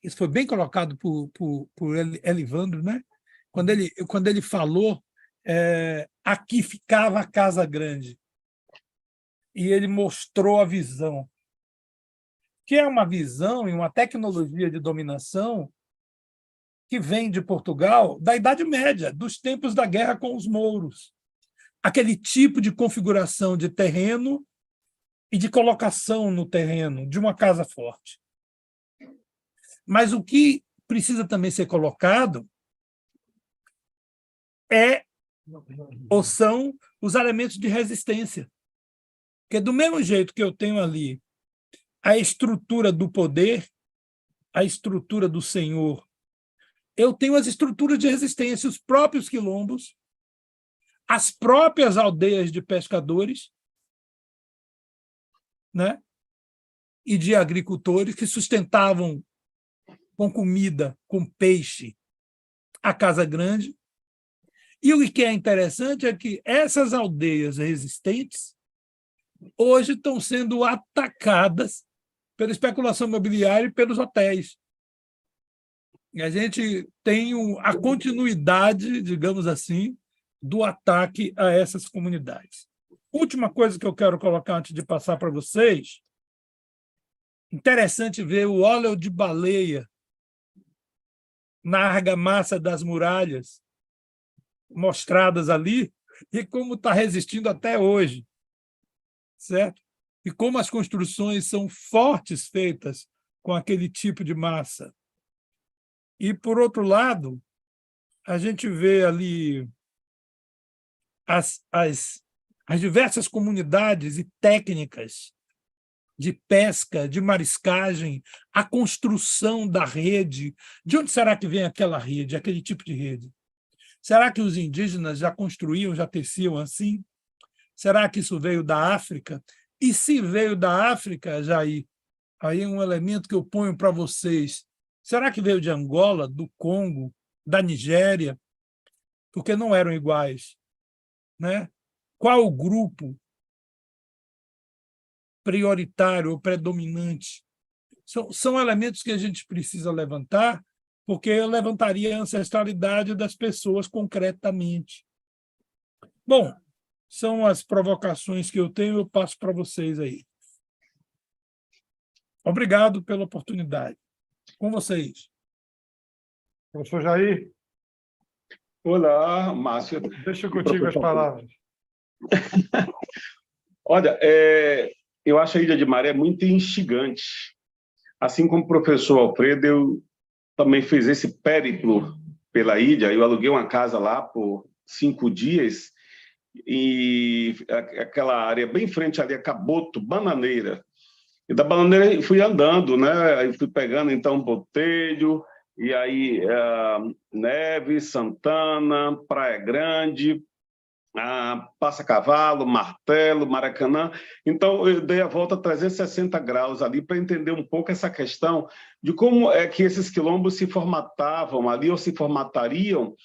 Isso foi bem colocado por Elivandro, né? Quando ele falou, aqui ficava a Casa Grande. e ele mostrou a visão, que é uma visão e uma tecnologia de dominação que vem de Portugal da Idade Média, dos tempos da guerra com os mouros. Aquele tipo de configuração de terreno e de colocação no terreno de uma casa forte. Mas o que precisa também ser colocado ou são os elementos de resistência. Porque do mesmo jeito que eu tenho ali a estrutura do poder, a estrutura do senhor, eu tenho as estruturas de resistência, os próprios quilombos, as próprias aldeias de pescadores, né? E de agricultores que sustentavam com comida, com peixe, a Casa Grande. E o que é interessante é que essas aldeias resistentes hoje estão sendo atacadas pela especulação imobiliária e pelos hotéis. E a gente tem a continuidade, digamos assim, do ataque a essas comunidades. Última coisa que eu quero colocar antes de passar para vocês, interessante ver o óleo de baleia na argamassa das muralhas mostradas ali e como está resistindo até hoje, certo? E como as construções são fortes feitas com aquele tipo de massa. E, por outro lado, a gente vê ali as diversas comunidades e técnicas de pesca, de mariscagem, a construção da rede. De onde será que vem aquela rede, aquele tipo de rede? Será que os indígenas já construíam, já teciam assim? Será que isso veio da África? E se veio da África, Jair, aí é um elemento que eu ponho para vocês. Será que veio de Angola, do Congo, da Nigéria? Porque não eram iguais, né? Qual o grupo prioritário ou predominante? São elementos que a gente precisa levantar, porque eu levantaria a ancestralidade das pessoas concretamente. Bom, são as provocações que eu tenho, eu passo para vocês aí. Obrigado pela oportunidade. Com vocês. Professor Jair. Olá, Márcio. Deixo contigo as palavras. Olha, eu acho a Ilha de Maré muito instigante. Assim como o professor Alfredo, eu também fiz esse périplo pela ilha. Eu aluguei uma casa lá por 5 dias e aquela área bem em frente ali, a Caboto, Bananeira. E da Bananeira fui andando, né? Aí fui pegando, então, Botelho, e aí Neves, Santana, Praia Grande, Passa Cavalo, Martelo, Maracanã. Então, eu dei a volta 360 graus ali para entender um pouco essa questão de como é que esses quilombos se formatavam ali ou se formatariam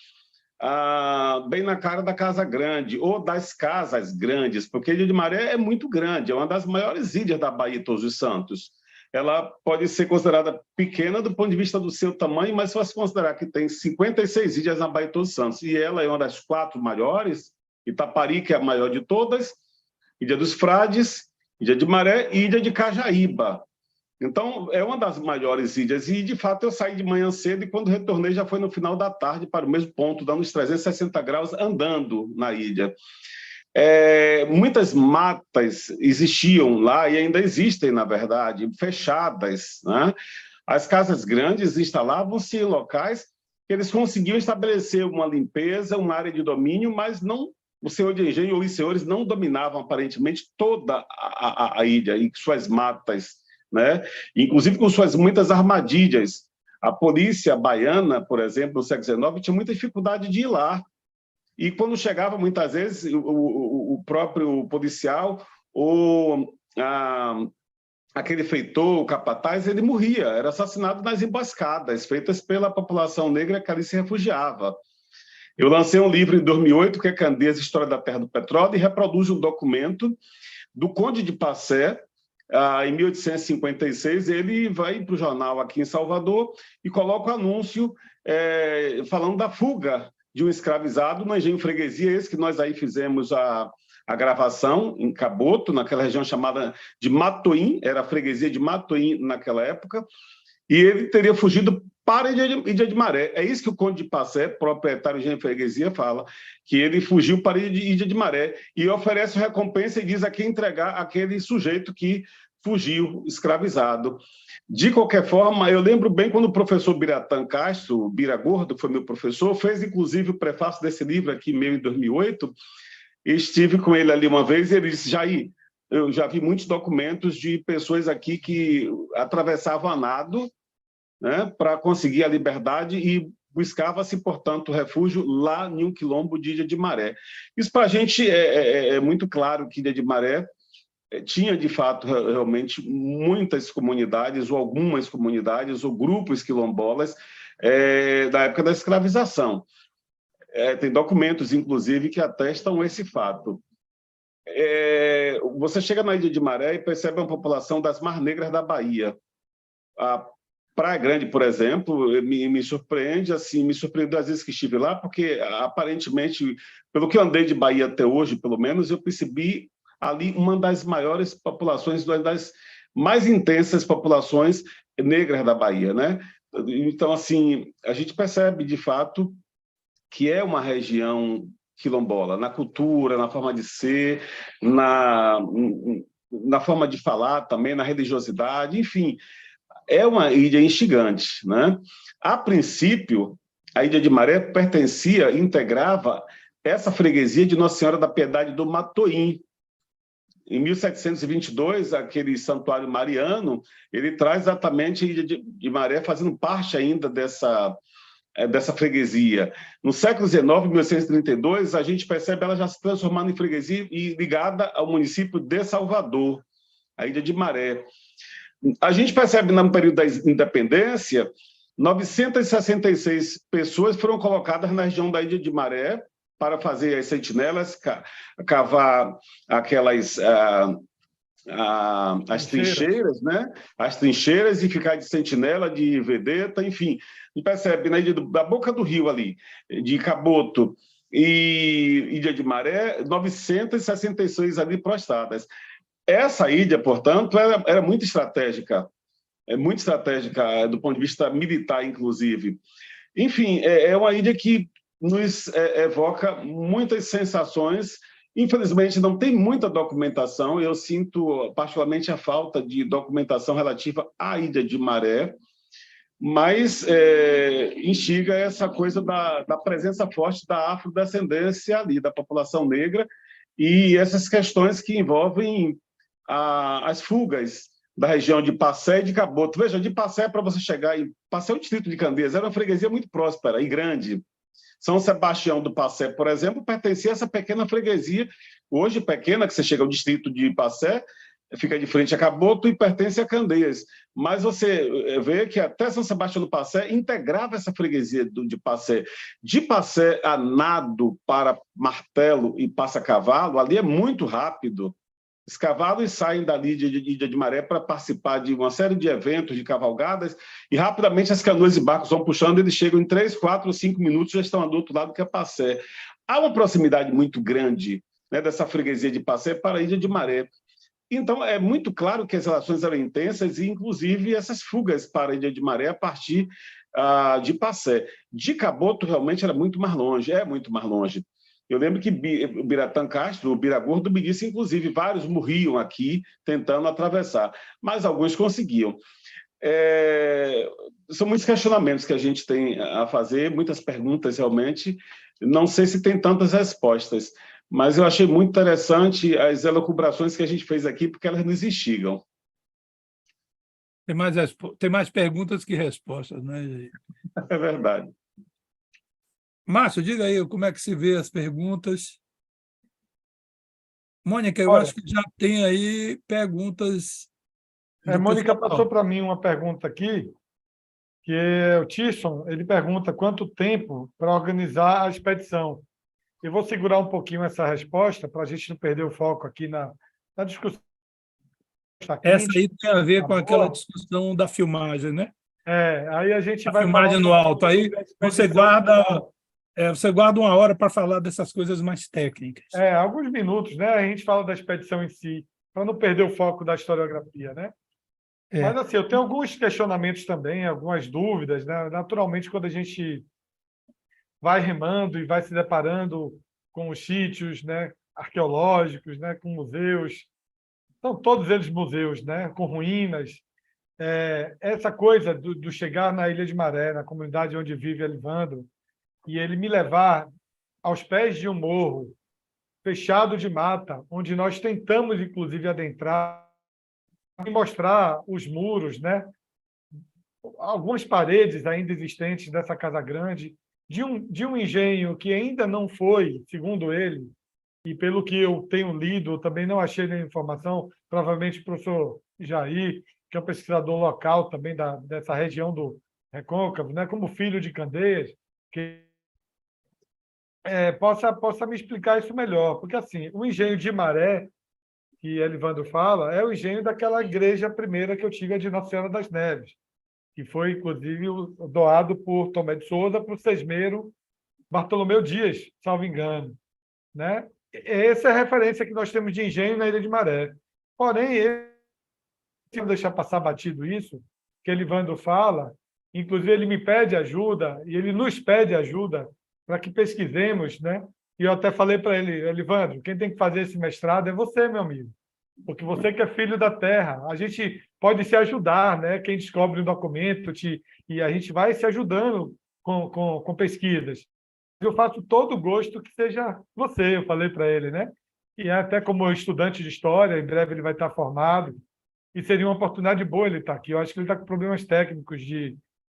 bem na cara da Casa Grande ou das casas grandes, porque a Ilha de Maré é muito grande, é uma das maiores ilhas da Baía de Todos os Santos. Ela pode ser considerada pequena do ponto de vista do seu tamanho, mas se você considerar que tem 56 ilhas na Baía de Todos os Santos e ela é uma das 4 maiores, Itapari, que é a maior de todas, Ilha dos Frades, Ilha de Maré e Ilha de Cajaíba. Então, é uma das maiores ilhas. E, de fato, eu saí de manhã cedo e, quando retornei, já foi no final da tarde para o mesmo ponto, dando os 360 graus, andando na ilha. Muitas matas existiam lá e ainda existem, na verdade, fechadas, né? As casas grandes instalavam-se em locais que eles conseguiam estabelecer uma limpeza, uma área de domínio, mas não... O senhor de engenho ou os senhores não dominavam, aparentemente, toda a ilha e suas matas, né? Inclusive com suas muitas armadilhas. A polícia baiana, por exemplo, no século XIX, tinha muita dificuldade de ir lá. E quando chegava, muitas vezes, o próprio policial ou aquele feitor, o capataz, ele morria, era assassinado nas emboscadas feitas pela população negra que ali se refugiava. Eu lancei um livro em 2008, que é Candeias, História da Terra do Petróleo, e reproduz um documento do Conde de Passé, em 1856. Ele vai para o jornal aqui em Salvador e coloca o anúncio falando da fuga de um escravizado no engenho Freguesia, esse que nós aí fizemos a gravação em Caboto, naquela região chamada de Matoim, era a freguesia de Matoim naquela época, e ele teria fugido para Ilha de Maré. É isso que o Conde de Passé, proprietário de freguesia, fala, que ele fugiu para Ilha de Maré e oferece recompensa e diz a quem entregar aquele sujeito que fugiu escravizado. De qualquer forma, eu lembro bem quando o professor Biratã Castro, Bira Gordo, foi meu professor, fez inclusive o prefácio desse livro aqui, meu, em 2008, e estive com ele ali uma vez e ele disse, Jair, eu já vi muitos documentos de pessoas aqui que atravessavam a nado, né, para conseguir a liberdade e buscava-se, portanto, refúgio lá em um quilombo de Ilha de Maré. Isso para a gente é muito claro que Ilha de Maré tinha, de fato, realmente muitas comunidades, ou algumas comunidades, ou grupos quilombolas da época da escravização. Tem documentos, inclusive, que atestam esse fato. Você chega na Ilha de Maré e percebe uma população das Mar Negras da Bahia. A Praia Grande, por exemplo, me surpreende, assim, me surpreendeu às vezes que estive lá, porque aparentemente, pelo que eu andei de Bahia até hoje, pelo menos, eu percebi ali uma das maiores populações, uma das mais intensas populações negras da Bahia, né? Então, assim, a gente percebe, de fato, que é uma região quilombola, na cultura, na forma de ser, na forma de falar também, na religiosidade, enfim, é uma ilha instigante, né? A princípio, a Ilha de Maré pertencia, integrava essa freguesia de Nossa Senhora da Piedade do Matoim. Em 1722, aquele santuário mariano, ele traz exatamente a Ilha de Maré fazendo parte ainda dessa freguesia. No século XIX, 1832, a gente percebe ela já se transformando em freguesia e ligada ao município de Salvador, a Ilha de Maré. A gente percebe, no período da independência, 966 pessoas foram colocadas na região da Ilha de Maré para fazer as sentinelas, cavar aquelas as trincheiras, né? As trincheiras e ficar de sentinela, de vedeta, enfim. A gente percebe na ilha da Boca do Rio ali, de Caboto e Ilha de Maré, 966 ali prostradas. Essa ilha, portanto, era muito estratégica do ponto de vista militar, inclusive. Enfim, é uma ilha que nos evoca muitas sensações. Infelizmente, não tem muita documentação. Eu sinto particularmente a falta de documentação relativa à Ilha de Maré, mas instiga essa coisa da presença forte da afrodescendência ali, da população negra, e essas questões que envolvem as fugas da região de Passé e de Caboto. Veja, de Passé, para você chegar em Passé, o distrito de Candeias, era uma freguesia muito próspera e grande. São Sebastião do Passé, por exemplo, pertencia a essa pequena freguesia, hoje pequena, que você chega ao distrito de Passé, fica de frente a Caboto e pertence a Candeias. Mas você vê que até São Sebastião do Passé integrava essa freguesia de Passé. De Passé a nado para Martelo e Passa-Cavalo, ali é muito rápido. Os cavalos saem dali de Ilha de Maré para participar de uma série de eventos, de cavalgadas, e rapidamente as canoas e barcos vão puxando, eles chegam em 3, 4, 5 minutos, já estão do outro lado, que é Passé. Há uma proximidade muito grande, né, dessa freguesia de Passé para a Ilha de Maré. Então, é muito claro que as relações eram intensas, e inclusive essas fugas para a Ilha de Maré a partir de Passé. De Caboto, realmente, era muito mais longe, é muito mais longe. Eu lembro que o Biratã Castro, o Bira Gordo, me disse, inclusive, vários morriam aqui tentando atravessar, mas alguns conseguiam. São muitos questionamentos que a gente tem a fazer, muitas perguntas, realmente. Não sei se tem tantas respostas, mas eu achei muito interessante as elucubrações que a gente fez aqui, porque elas nos instigam. Tem mais perguntas que respostas, né? É verdade. Márcio, diga aí como é que se vê as perguntas. Mônica, eu Olha, acho que já tem aí perguntas. Mônica passou para mim uma pergunta aqui, que é o Tisson, ele pergunta quanto tempo para organizar a expedição. Eu vou segurar um pouquinho essa resposta para a gente não perder o foco aqui na discussão. Essa aí tem a ver com aquela discussão da filmagem, né? Aí a gente a vai filmagem falar no alto. Aí você guarda Você guarda uma hora para falar dessas coisas mais técnicas. Alguns minutos, né? A gente fala da expedição em si, para não perder o foco da historiografia, né? Mas, assim, eu tenho alguns questionamentos também, algumas dúvidas, né? Naturalmente, quando a gente vai remando e vai se deparando com os sítios, né, arqueológicos, né, com museus, são todos eles museus, né, com ruínas. Essa coisa do chegar na Ilha de Maré, na comunidade onde vive Elivandro, e ele me levar aos pés de um morro fechado de mata, onde nós tentamos, inclusive, adentrar e mostrar os muros, né, algumas paredes ainda existentes dessa casa grande, de um engenho que ainda não foi, segundo ele, e pelo que eu tenho lido, eu também não achei nenhuma informação, provavelmente o professor Jair, que é um pesquisador local também dessa região do Recôncavo, né, como filho de Candeias, que possa me explicar isso melhor. Porque, assim, o engenho de Maré, que Elivandro fala, é o engenho daquela igreja primeira que eu tive, a de Nossa Senhora das Neves, que foi, inclusive, doado por Tomé de Souza para o sesmeiro Bartolomeu Dias, salvo engano, né? Essa é a referência que nós temos de engenho na Ilha de Maré. Porém, se não deixar passar batido isso, que Elivandro fala, inclusive ele me pede ajuda, e ele nos pede ajuda para que pesquisemos, né? E eu até falei para ele, Elivandro, quem tem que fazer esse mestrado é você, meu amigo, porque você que é filho da terra. A gente pode se ajudar, né? Quem descobre um documento, e a gente vai se ajudando com pesquisas. Eu faço todo o gosto que seja você, eu falei para ele, né? E até como estudante de história, em breve ele vai estar formado, e seria uma oportunidade boa ele estar aqui. Eu acho que ele está com problemas técnicos,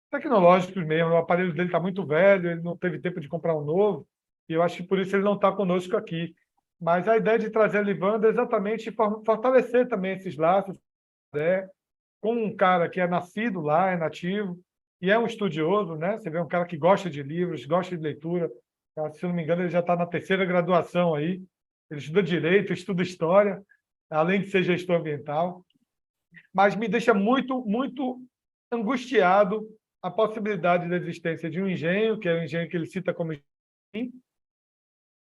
tecnológicos mesmo, o aparelho dele está muito velho, ele não teve tempo de comprar um novo, e eu acho que por isso ele não está conosco aqui. Mas a ideia de trazer a Elivandro é exatamente fortalecer também esses laços, né, com um cara que é nascido lá, é nativo, e é um estudioso, né? Você vê um cara que gosta de livros, gosta de leitura. Se eu não me engano, ele já está na terceira graduação aí. Ele estuda Direito, estuda História, além de ser gestor ambiental. Mas me deixa muito, muito angustiado a possibilidade da existência de um engenho, que é o engenho que ele cita como engenho.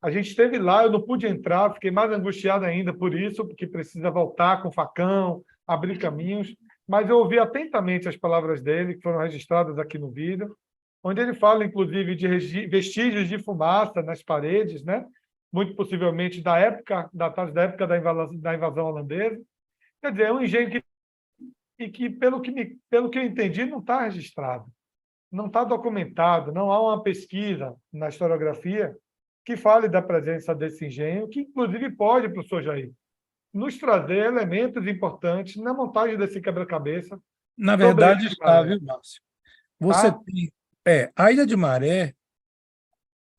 A gente esteve lá, eu não pude entrar, fiquei mais angustiado ainda por isso, porque precisa voltar com facão, abrir caminhos. Mas eu ouvi atentamente as palavras dele, que foram registradas aqui no vídeo, onde ele fala, inclusive, de vestígios de fumaça nas paredes, né? Muito possivelmente datados da época da invasão holandesa. Quer dizer, é um engenho que pelo que eu entendi, não está registrado, não está documentado, não há uma pesquisa na historiografia que fale da presença desse engenho, que, inclusive, pode, professor Jair, nos trazer elementos importantes na montagem desse quebra-cabeça. Na verdade, está, viu, Márcio? Você Tá? tem. A Ilha de Maré,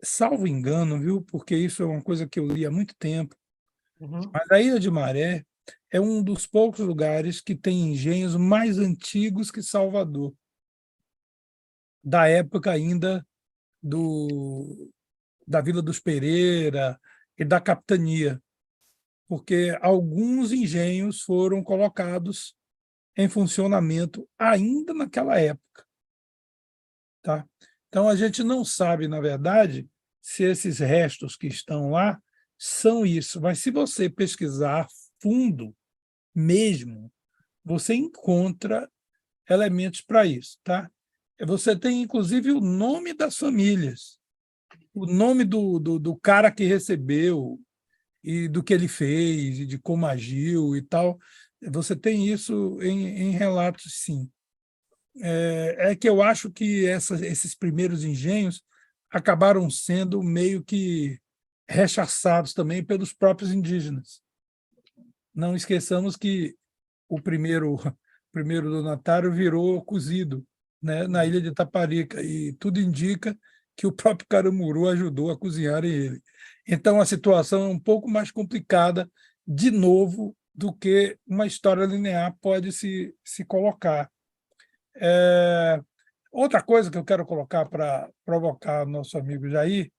salvo engano, viu? Porque isso é uma coisa que eu li há muito tempo, Uhum. mas a Ilha de Maré é um dos poucos lugares que tem engenhos mais antigos que Salvador, da época ainda da Vila dos Pereira e da capitania, porque alguns engenhos foram colocados em funcionamento ainda naquela época. Tá? Então, a gente não sabe, na verdade, se esses restos que estão lá são isso, mas se você pesquisar a fundo mesmo, você encontra elementos para isso. Tá? Você tem, inclusive, o nome das famílias, o nome do cara que recebeu e do que ele fez, e de como agiu e tal. Você tem isso em relatos, sim. É que eu acho que esses primeiros engenhos acabaram sendo meio que rechaçados também pelos próprios indígenas. Não esqueçamos que o primeiro donatário virou cozido, né, na ilha de Taparica, e tudo indica que o próprio Caramuru ajudou a cozinhar ele. Então, a situação é um pouco mais complicada, de novo, do que uma história linear pode se colocar. Outra coisa que eu quero colocar para provocar nosso amigo Jair,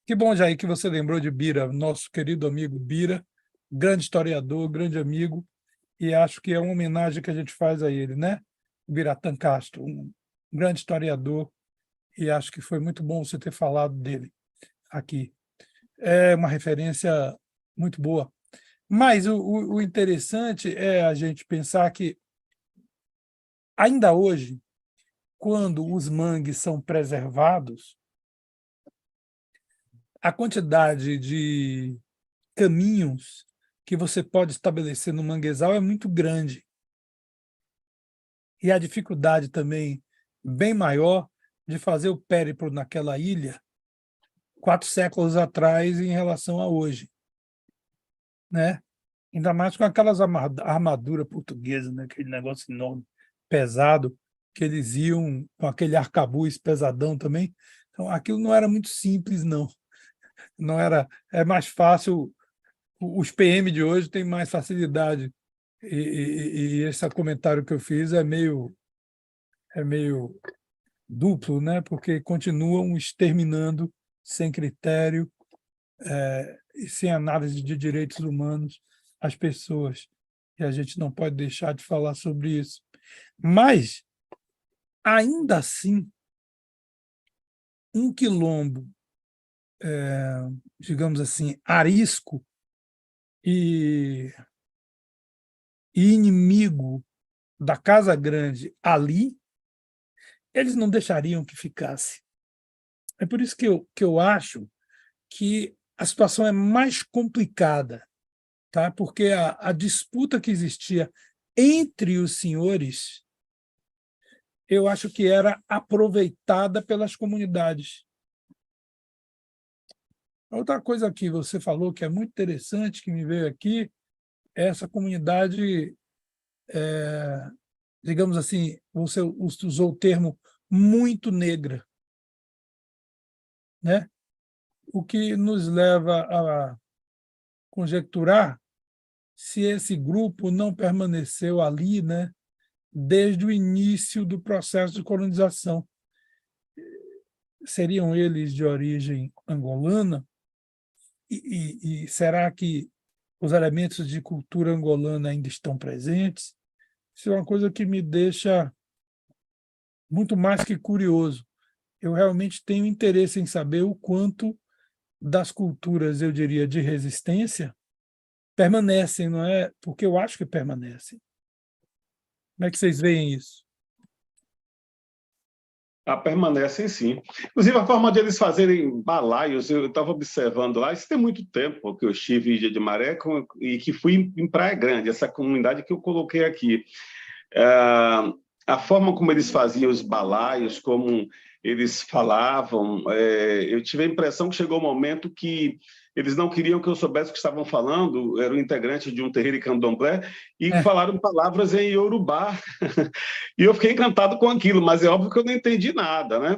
que bom, Jair, que você lembrou de Bira, nosso querido amigo Bira, grande historiador, grande amigo, e acho que é uma homenagem que a gente faz a ele, né? Biratã Castro, um grande historiador, e acho que foi muito bom você ter falado dele. aqui. É uma referência muito boa. Mas o interessante é a gente pensar que, ainda hoje, quando os mangues são preservados, a quantidade de caminhos que você pode estabelecer no manguezal é muito grande. E a dificuldade também bem maior de fazer o périplo naquela ilha 4 séculos atrás em relação a hoje, né? Ainda mais com aquelas armaduras portuguesas, né? Aquele negócio enorme, pesado, que eles iam com aquele arcabuz pesadão também. Então, aquilo não era muito simples, não. Não era, é mais fácil, os PM de hoje têm mais facilidade. E esse comentário que eu fiz é meio duplo, né? Porque continuam exterminando sem critério e sem análise de direitos humanos as pessoas. E a gente não pode deixar de falar sobre isso. Mas, ainda assim, um quilombo, digamos assim, arisco e inimigo da Casa Grande ali, eles não deixariam que ficasse. É por isso que eu acho que a situação é mais complicada, tá? Porque a disputa que existia entre os senhores, eu acho que era aproveitada pelas comunidades. Outra coisa que você falou que é muito interessante, que me veio aqui, é essa comunidade, digamos assim, você usou o termo muito negra, né? O que nos leva a conjecturar se esse grupo não permaneceu ali, né, desde o início do processo de colonização. Seriam eles de origem angolana? E será que os elementos de cultura angolana ainda estão presentes? Isso é uma coisa que me deixa muito mais que curioso. Eu realmente tenho interesse em saber o quanto das culturas, eu diria, de resistência, permanecem, não é? Porque eu acho que permanecem. Como é que vocês veem isso? Permanecem, sim. Inclusive, a forma de eles fazerem balaios, eu estava observando lá, isso tem muito tempo que eu estive em Ilha de Maré e que fui em Praia Grande, essa comunidade que eu coloquei aqui. A forma como eles faziam os balaios, como eles falavam, eu tive a impressão que chegou um momento que eles não queriam que eu soubesse o que estavam falando, era um integrante de um terreiro de candomblé, e falaram palavras em iorubá. E eu fiquei encantado com aquilo, mas é óbvio que eu não entendi nada, né?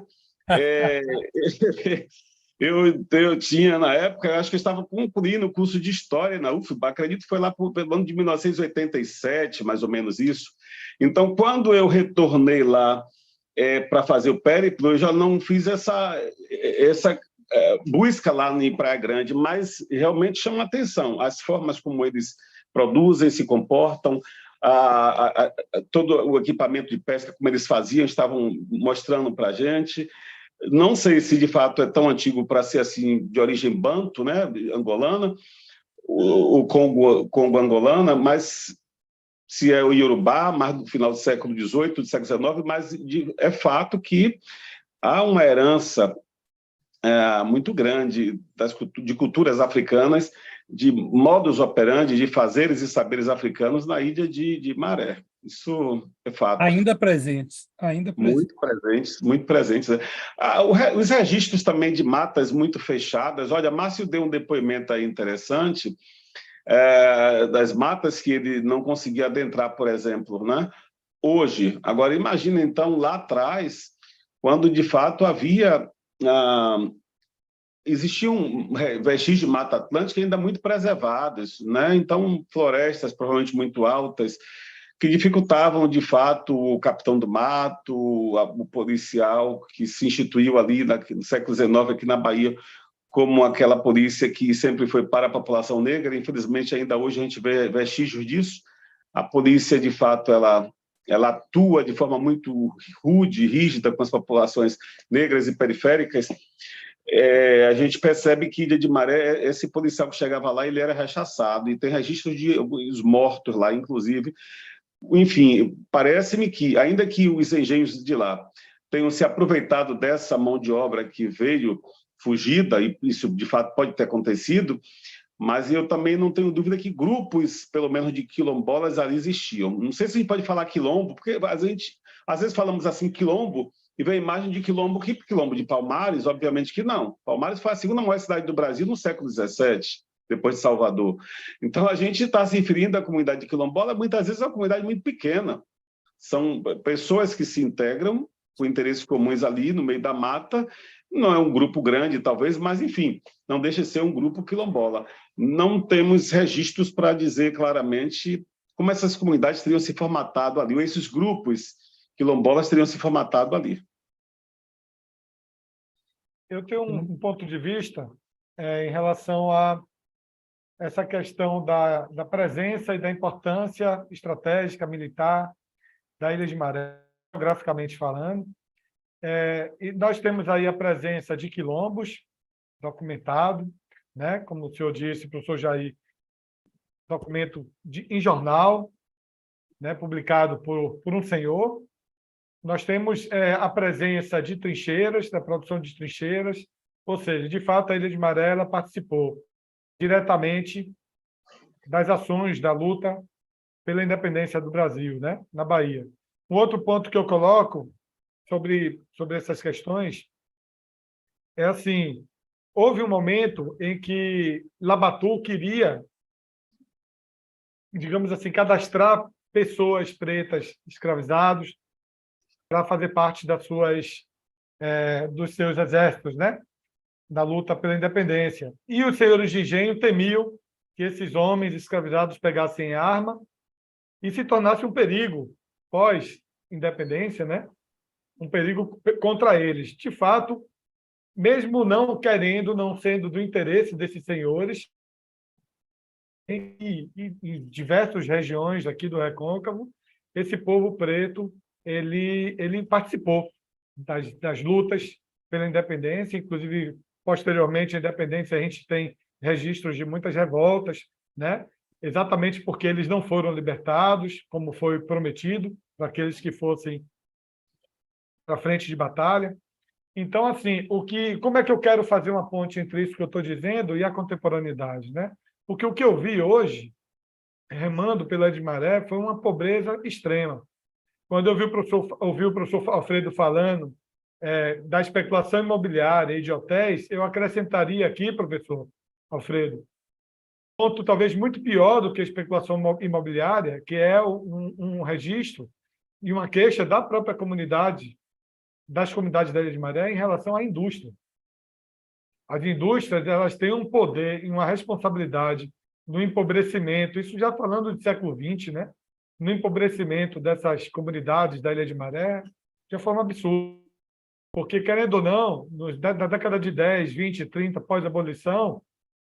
Eu tinha, na época, eu acho que eu estava concluindo o curso de História na UFBA, acredito que foi lá pelo ano de 1987, mais ou menos isso. Então, quando eu retornei lá para fazer o périplo, eu já não fiz essa busca lá em Praia Grande, mas realmente chama atenção as formas como eles produzem, se comportam, todo o equipamento de pesca, como eles faziam, estavam mostrando para a gente. Não sei se de fato é tão antigo para ser assim de origem banto, né, angolana, o Congo angolana, mas se é o Iorubá, mais do final do século XVIII, do século XIX, mas é fato que há uma herança muito grande de culturas africanas, de modus operandi, de fazeres e saberes africanos na ilha de Maré. Isso é fato. Ainda presentes. Ainda presentes. Muito presentes, muito presentes. Os registros também de matas muito fechadas. Olha, Márcio deu um depoimento aí interessante das matas que ele não conseguia adentrar, por exemplo, né? Hoje. Agora, imagina, então, lá atrás, quando, de fato, existiam vestígios de Mata Atlântica ainda muito preservados, né? Então, florestas provavelmente muito altas, que dificultavam, de fato, o capitão do mato, o policial que se instituiu ali no século XIX, aqui na Bahia, como aquela polícia que sempre foi para a população negra. Infelizmente, ainda hoje a gente vê vestígios disso. A polícia, de fato, ela atua de forma muito rude, rígida com as populações negras e periféricas. a gente percebe que Ilha de Maré, esse policial que chegava lá, ele era rechaçado, e tem registros de os mortos lá, inclusive. Enfim, parece-me que, ainda que os engenhos de lá tenham se aproveitado dessa mão de obra que veio fugida, e isso de fato pode ter acontecido, mas eu também não tenho dúvida que grupos, pelo menos de quilombolas, ali existiam. Não sei se a gente pode falar quilombo, porque às vezes falamos assim quilombo, e vem a imagem de quilombo, que quilombo de Palmares, obviamente que não. Palmares foi a segunda maior cidade do Brasil no século XVII, depois de Salvador. Então, a gente está se referindo à comunidade quilombola, muitas vezes é uma comunidade muito pequena. São pessoas que se integram com interesses comuns ali no meio da mata. Não é um grupo grande, talvez, mas, enfim, não deixa de ser um grupo quilombola. Não temos registros para dizer claramente como essas comunidades teriam se formatado ali, ou esses grupos quilombolas teriam se formatado ali. Eu tenho um ponto de vista em relação a essa questão da presença e da importância estratégica militar da Ilha de Maré, geograficamente falando. E nós temos aí a presença de quilombos, documentado, né? Como o senhor disse, professor Jair, documento em jornal, né? Publicado por um senhor. Nós temos a presença de trincheiras, da produção de trincheiras, ou seja, de fato, a Ilha de Maré ela participou diretamente das ações da luta pela independência do Brasil, né? Na Bahia. Um outro ponto que eu coloco sobre essas questões é assim, houve um momento em que Labatu queria, digamos assim, cadastrar pessoas pretas escravizadas para fazer parte dos seus exércitos, né? Da luta pela independência. E os senhores de engenho temiam que esses homens escravizados pegassem arma e se tornasse um perigo pós-independência, né? Um perigo contra eles. De fato, mesmo não querendo, não sendo do interesse desses senhores, em diversas regiões aqui do Recôncavo, esse povo preto ele participou das lutas pela independência, inclusive, posteriormente à independência, a gente tem registros de muitas revoltas, né? Exatamente porque eles não foram libertados, como foi prometido, para aqueles que fossem para frente de batalha. Então, assim, como é que eu quero fazer uma ponte entre isso que eu estou dizendo e a contemporaneidade, né? Porque o que eu vi hoje, remando pela Ilha de Maré, foi uma pobreza extrema. Quando eu ouvi o professor Alfredo falando da especulação imobiliária e de hotéis, eu acrescentaria aqui, professor Alfredo, um ponto talvez muito pior do que a especulação imobiliária, que é um registro e uma queixa da própria comunidade, das comunidades da Ilha de Maré em relação à indústria. As indústrias elas têm um poder e uma responsabilidade no empobrecimento, isso já falando do século XX, né? No empobrecimento dessas comunidades da Ilha de Maré, de forma absurda. Porque, querendo ou não, na década de 10, 20, 30, pós-abolição,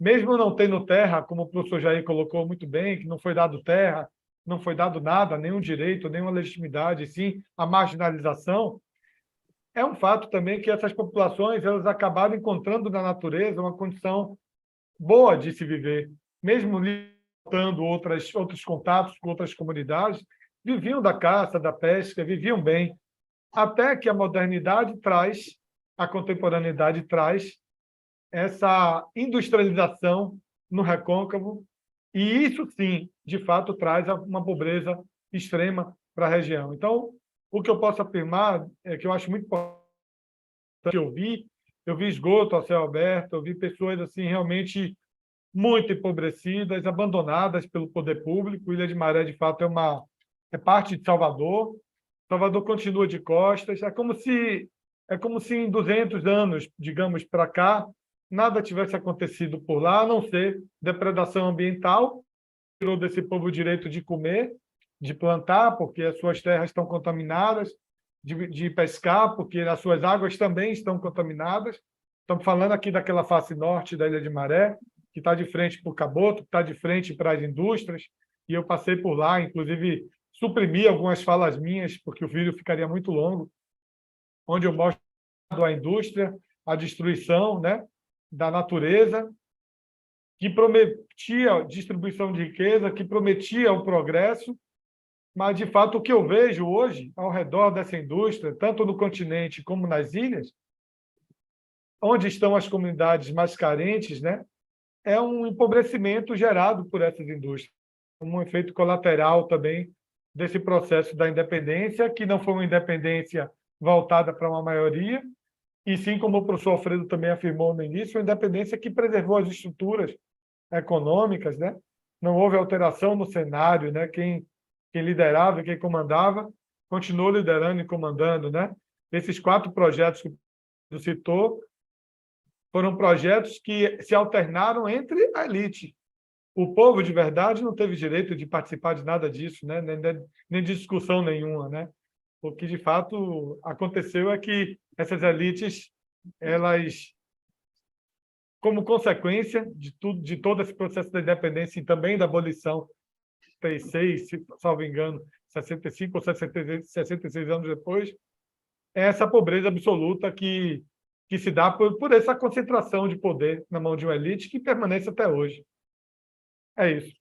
mesmo não tendo terra, como o professor Jair colocou muito bem, que não foi dado terra, não foi dado nada, nenhum direito, nenhuma legitimidade, sim a marginalização, é um fato também que essas populações elas acabaram encontrando na natureza uma condição boa de se viver, mesmo tendo outros contatos com outras comunidades, viviam da caça, da pesca, viviam bem, até que a modernidade traz, a contemporaneidade traz essa industrialização no Recôncavo, e isso sim, de fato, traz uma pobreza extrema para a região. Então, o que eu posso afirmar é que eu acho muito importante eu vi esgoto ao céu aberto, eu vi pessoas assim realmente muito empobrecidas, abandonadas pelo poder público. Ilha de Maré, de fato, é parte de Salvador. Salvador continua de costas. É como se em 200 anos, digamos, para cá, nada tivesse acontecido por lá, a não ser depredação ambiental, tirou desse povo o direito de comer, de plantar, porque as suas terras estão contaminadas, de pescar, porque as suas águas também estão contaminadas. Estamos falando aqui daquela face norte da Ilha de Maré, que está de frente para o Caboto, que está de frente para as indústrias, e eu passei por lá, inclusive suprimi algumas falas minhas, porque o vídeo ficaria muito longo, onde eu mostro a indústria, a destruição, né, da natureza, que prometia distribuição de riqueza, que prometia o progresso, mas, de fato, o que eu vejo hoje, ao redor dessa indústria, tanto no continente como nas ilhas, onde estão as comunidades mais carentes, né, é um empobrecimento gerado por essas indústrias, um efeito colateral também desse processo da independência, que não foi uma independência voltada para uma maioria, e sim, como o professor Alfredo também afirmou no início, uma independência que preservou as estruturas econômicas, né? Não houve alteração no cenário, né? Quem liderava e quem comandava continuou liderando e comandando, né? Esses 4 projetos que eu citou foram projetos que se alternaram entre a elite. O povo de verdade não teve direito de participar de nada disso, né? Nem de discussão nenhuma, né? O que de fato aconteceu é que essas elites, elas, como consequência de todo esse processo da independência e também da abolição, 36, se salvo engano, 65 ou 66 anos depois, é essa pobreza absoluta que se dá por essa concentração de poder na mão de uma elite que permanece até hoje. É isso.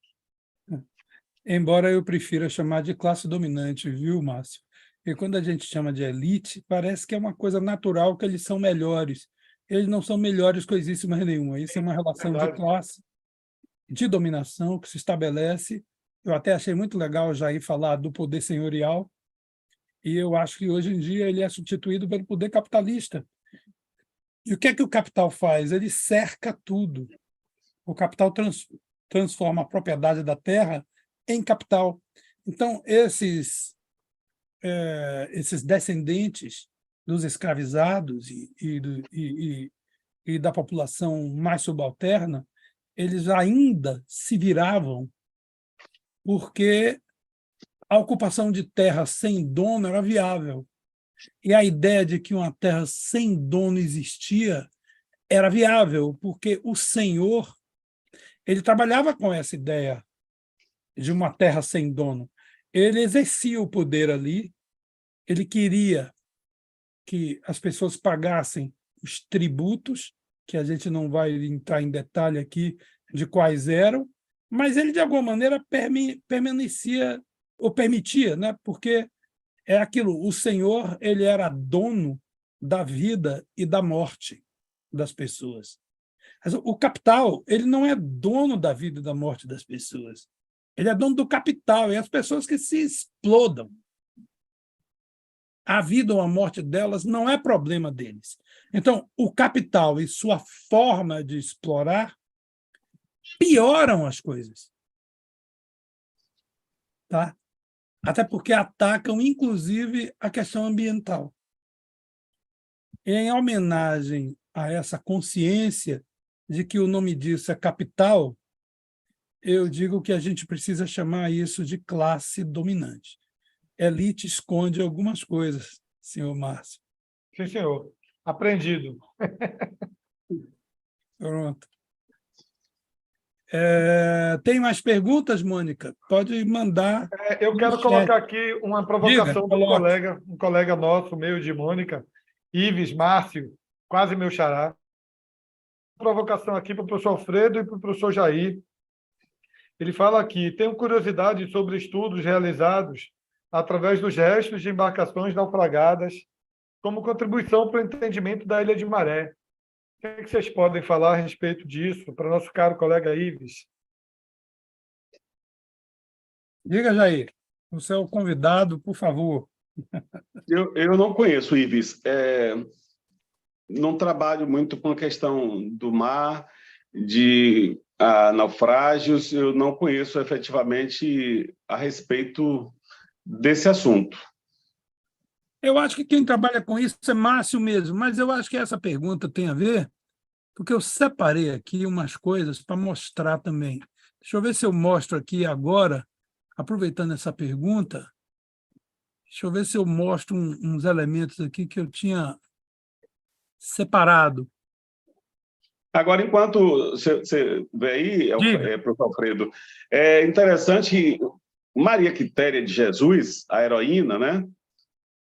Embora eu prefira chamar de classe dominante, viu, Márcio? Porque quando a gente chama de elite, parece que é uma coisa natural, que eles são melhores. Eles não são melhores coisíssimas nenhuma. Isso é uma relação de classe, de dominação que se estabelece. Eu até achei muito legal o Jair falar do poder senhorial, e eu acho que hoje em dia ele é substituído pelo poder capitalista. E o que é que o capital faz? Ele cerca tudo. O capital transforma a propriedade da terra em capital. Então, esses descendentes dos escravizados e da população mais subalterna, eles ainda se viravam porque a ocupação de terra sem dono era viável. E a ideia de que uma terra sem dono existia era viável, porque o senhor ele trabalhava com essa ideia de uma terra sem dono. Ele exercia o poder ali, ele queria que as pessoas pagassem os tributos, que a gente não vai entrar em detalhe aqui de quais eram, mas ele, de alguma maneira, permanecia, ou permitia, né? Porque é aquilo, o senhor ele era dono da vida e da morte das pessoas. Mas o capital ele não é dono da vida e da morte das pessoas. Ele é dono do capital, e as pessoas que se explodam. A vida ou a morte delas não é problema deles. Então, o capital e sua forma de explorar pioram as coisas. Tá? Até porque atacam, inclusive, a questão ambiental. Em homenagem a essa consciência de que o nome disso é capital, eu digo que a gente precisa chamar isso de classe dominante. Elite esconde algumas coisas, senhor Márcio. Sim, senhor. Aprendido. Pronto. Tem mais perguntas, Mônica? Pode mandar. Eu quero colocar aqui uma provocação do um colega nosso, meu de Mônica, Ives Márcio, quase meu xará. Provocação aqui para o professor Alfredo e para o professor Jair. Ele fala aqui: tenho curiosidade sobre estudos realizados através dos restos de embarcações naufragadas como contribuição para o entendimento da Ilha de Maré. O que é que vocês podem falar a respeito disso para o nosso caro colega Ives? Diga, Jair. Você é o convidado, por favor. Eu não conheço, Ives. Não trabalho muito com a questão do mar, de naufrágios. Eu não conheço efetivamente a respeito desse assunto. Eu acho que quem trabalha com isso é Márcio mesmo, mas eu acho que essa pergunta tem a ver, porque eu separei aqui umas coisas para mostrar também. Deixa eu ver se eu mostro aqui agora, aproveitando essa pergunta, deixa eu ver se eu mostro uns elementos aqui que eu tinha separado. Agora, enquanto você vê aí, professor Alfredo, é interessante que Maria Quitéria de Jesus, a heroína, né,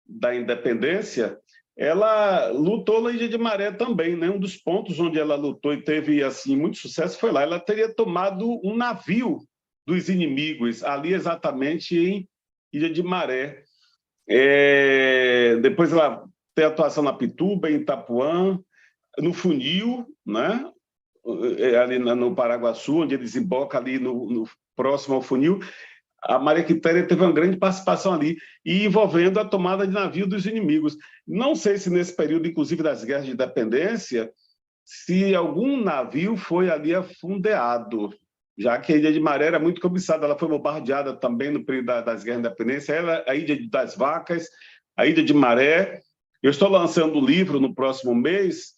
da independência, ela lutou na Ilha de Maré também, né? Um dos pontos onde ela lutou e teve assim muito sucesso foi lá. Ela teria tomado um navio dos inimigos, ali exatamente em Ilha de Maré. Depois ela tem atuação na Pituba, em Itapuã, no Funil, né? Ali no Paraguaçu, onde ele desemboca ali no próximo ao Funil. A Maria Quitéria teve uma grande participação ali, e envolvendo a tomada de navio dos inimigos. Não sei se nesse período, inclusive das guerras de independência, se algum navio foi ali afundeado, já que a Ilha de Maré era muito cobiçada, ela foi bombardeada também no período das guerras de independência, a Ilha das Vacas, a Ilha de Maré. Eu estou lançando um livro no próximo mês,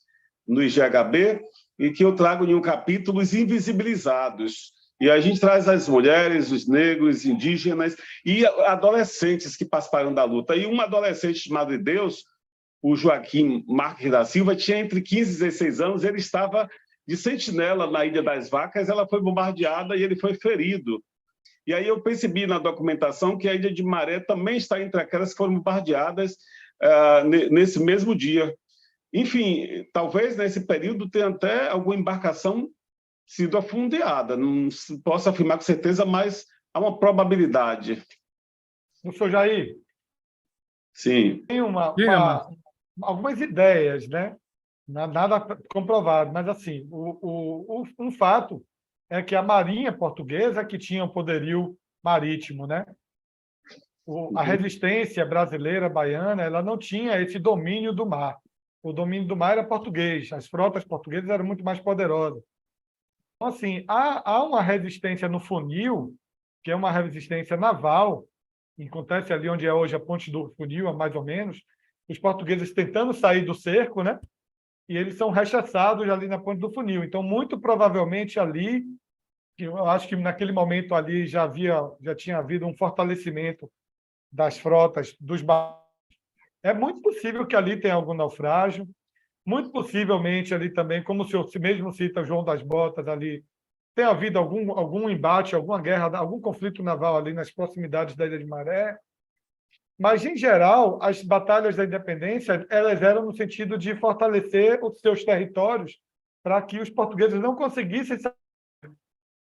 no IGHB, em que eu trago em um capítulo os invisibilizados. E a gente traz as mulheres, os negros, indígenas e adolescentes que participaram da luta. E um adolescente chamado Deus, o Joaquim Marques da Silva, tinha entre 15 e 16 anos, ele estava de sentinela na Ilha das Vacas, ela foi bombardeada e ele foi ferido. E aí eu percebi na documentação que a Ilha de Maré também está entre aquelas que foram bombardeadas nesse mesmo dia. Enfim, talvez nesse período tenha até alguma embarcação sido afundeada. Não posso afirmar com certeza, mas há uma probabilidade. Professor Jair, Sim. tem Diga, algumas ideias, né? Nada comprovado, mas assim, um fato é que a Marinha Portuguesa que tinha o poderio marítimo, né? A resistência brasileira, baiana, ela não tinha esse domínio do mar. O domínio do mar era português, as frotas portuguesas eram muito mais poderosas. Então, assim, há uma resistência no Funil, que é uma resistência naval, que acontece ali onde é hoje a Ponte do Funil, mais ou menos, os portugueses tentando sair do cerco, né? E eles são rechaçados ali na Ponte do Funil. Então, muito provavelmente ali, eu acho que naquele momento ali já tinha havido um fortalecimento das frotas dos barcos. É muito possível que ali tenha algum naufrágio, muito possivelmente ali também, como o senhor mesmo cita João das Botas ali, tem havido algum embate, alguma guerra, algum conflito naval ali nas proximidades da Ilha de Maré. Mas, em geral, as batalhas da independência elas eram no sentido de fortalecer os seus territórios para que os portugueses não conseguissem.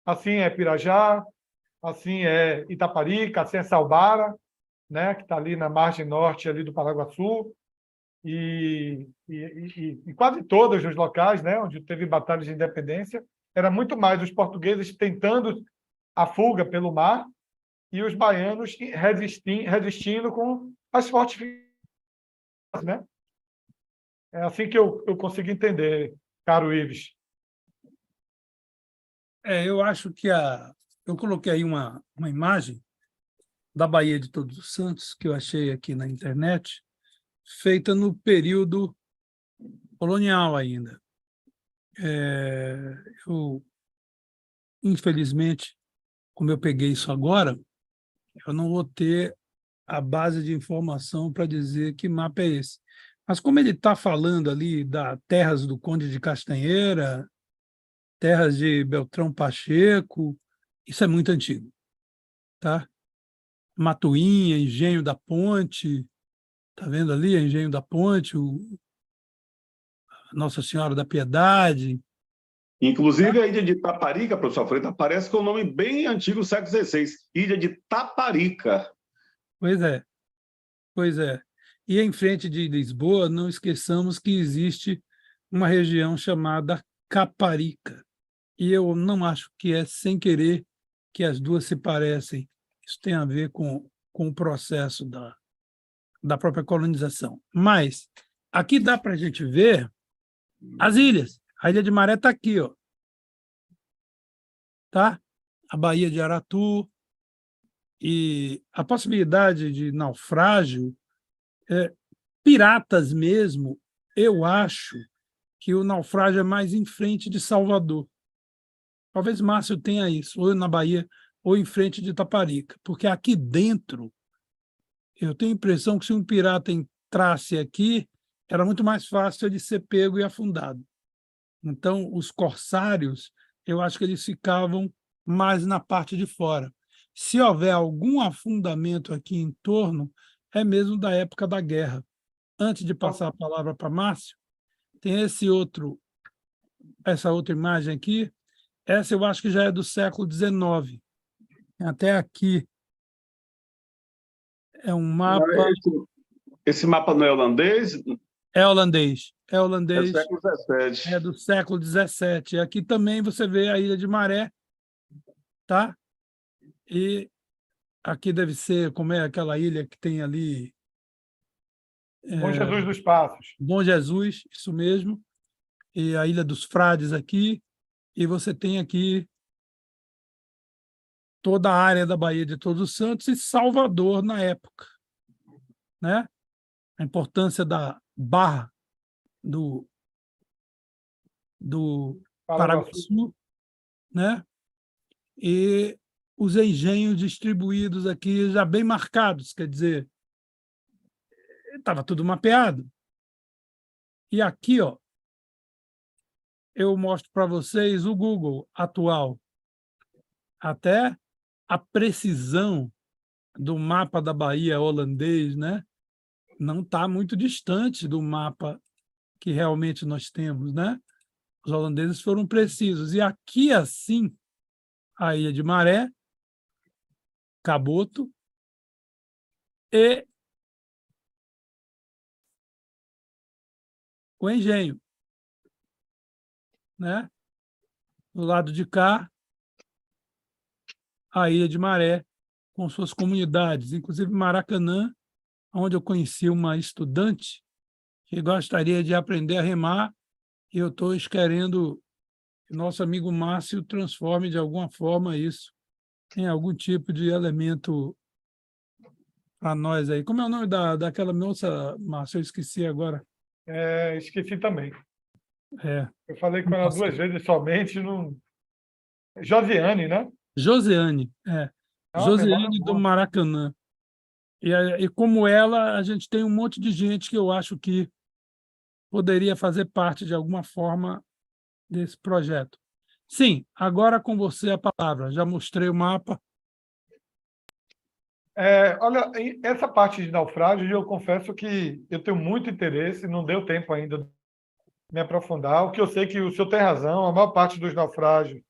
Assim é Pirajá, assim é Itaparica, assim é Salbara, né, que está ali na margem norte ali do Paraguaçu, e quase todos os locais, né, onde teve batalhas de independência, era muito mais os portugueses tentando a fuga pelo mar e os baianos resistindo com as fortificações, né? É assim que eu consigo entender, caro Ives. eu acho que eu coloquei aí uma imagem da Baía de Todos os Santos, que eu achei aqui na internet, feita no período colonial ainda. Infelizmente, como eu peguei isso agora, eu não vou ter a base de informação para dizer que mapa é esse. Mas como ele está falando ali das terras do Conde de Castanheira, terras de Beltrão Pacheco, isso é muito antigo, tá? Matuinha, Engenho da Ponte, tá vendo ali, Engenho da Ponte, Nossa Senhora da Piedade. Inclusive, a ilha de Taparica, professor Freitas, aparece com um nome bem antigo do século XVI, Ilha de Taparica. Pois é, pois é. E em frente de Lisboa, não esqueçamos que existe uma região chamada Caparica. E eu não acho que é sem querer que as duas se parecem. Isso tem a ver com o processo da própria colonização. Mas aqui dá para a gente ver as ilhas. A Ilha de Maré está aqui, ó. Tá? A Baía de Aratu. E a possibilidade de naufrágio, piratas mesmo, eu acho que o naufrágio é mais em frente de Salvador. Talvez Márcio tenha isso, ou na Bahia, ou em frente de Itaparica, porque aqui dentro, eu tenho a impressão que se um pirata entrasse aqui, era muito mais fácil ele ser pego e afundado. Então, os corsários, eu acho que eles ficavam mais na parte de fora. Se houver algum afundamento aqui em torno, é mesmo da época da guerra, antes de passar a palavra para Márcio, tem essa outra imagem aqui. Essa eu acho que já é do século XIX. Até aqui é um mapa. Esse mapa não é holandês? É holandês. É É do holandês. século XVII. É do século XVII. Aqui também você vê a Ilha de Maré, tá? E aqui deve ser, como é aquela ilha que tem ali? Bom Jesus dos Passos. Bom Jesus, isso mesmo. E a Ilha dos Frades aqui. E você tem aqui toda a área da Baía de Todos os Santos e Salvador na época, né? A importância da barra do Paraguaçu, né? E os engenhos distribuídos aqui já bem marcados, quer dizer, estava tudo mapeado. E aqui, ó, eu mostro para vocês o Google atual. Até a precisão do mapa da Bahia holandês, né? Não está muito distante do mapa que realmente nós temos, né? Os holandeses foram precisos. E aqui, assim, a Ilha de Maré, Caboto e o engenho, né? Do lado de cá, a Ilha de Maré, com suas comunidades, inclusive Maracanã, onde eu conheci uma estudante que gostaria de aprender a remar, e eu estou querendo que nosso amigo Márcio transforme de alguma forma isso em algum tipo de elemento para nós aí. Como é o nome daquela moça, Márcio? Eu esqueci agora. Esqueci também. É. Eu falei com ela 2 vezes somente. Josiane, né? Joseane, é. Joseane do Maracanã. E como ela, a gente tem um monte de gente que eu acho que poderia fazer parte de alguma forma desse projeto. Sim, agora com você a palavra. Já mostrei o mapa. Olha, essa parte de naufrágio, eu confesso que eu tenho muito interesse, não deu tempo ainda de me aprofundar. O que eu sei que o senhor tem razão, a maior parte dos naufrágios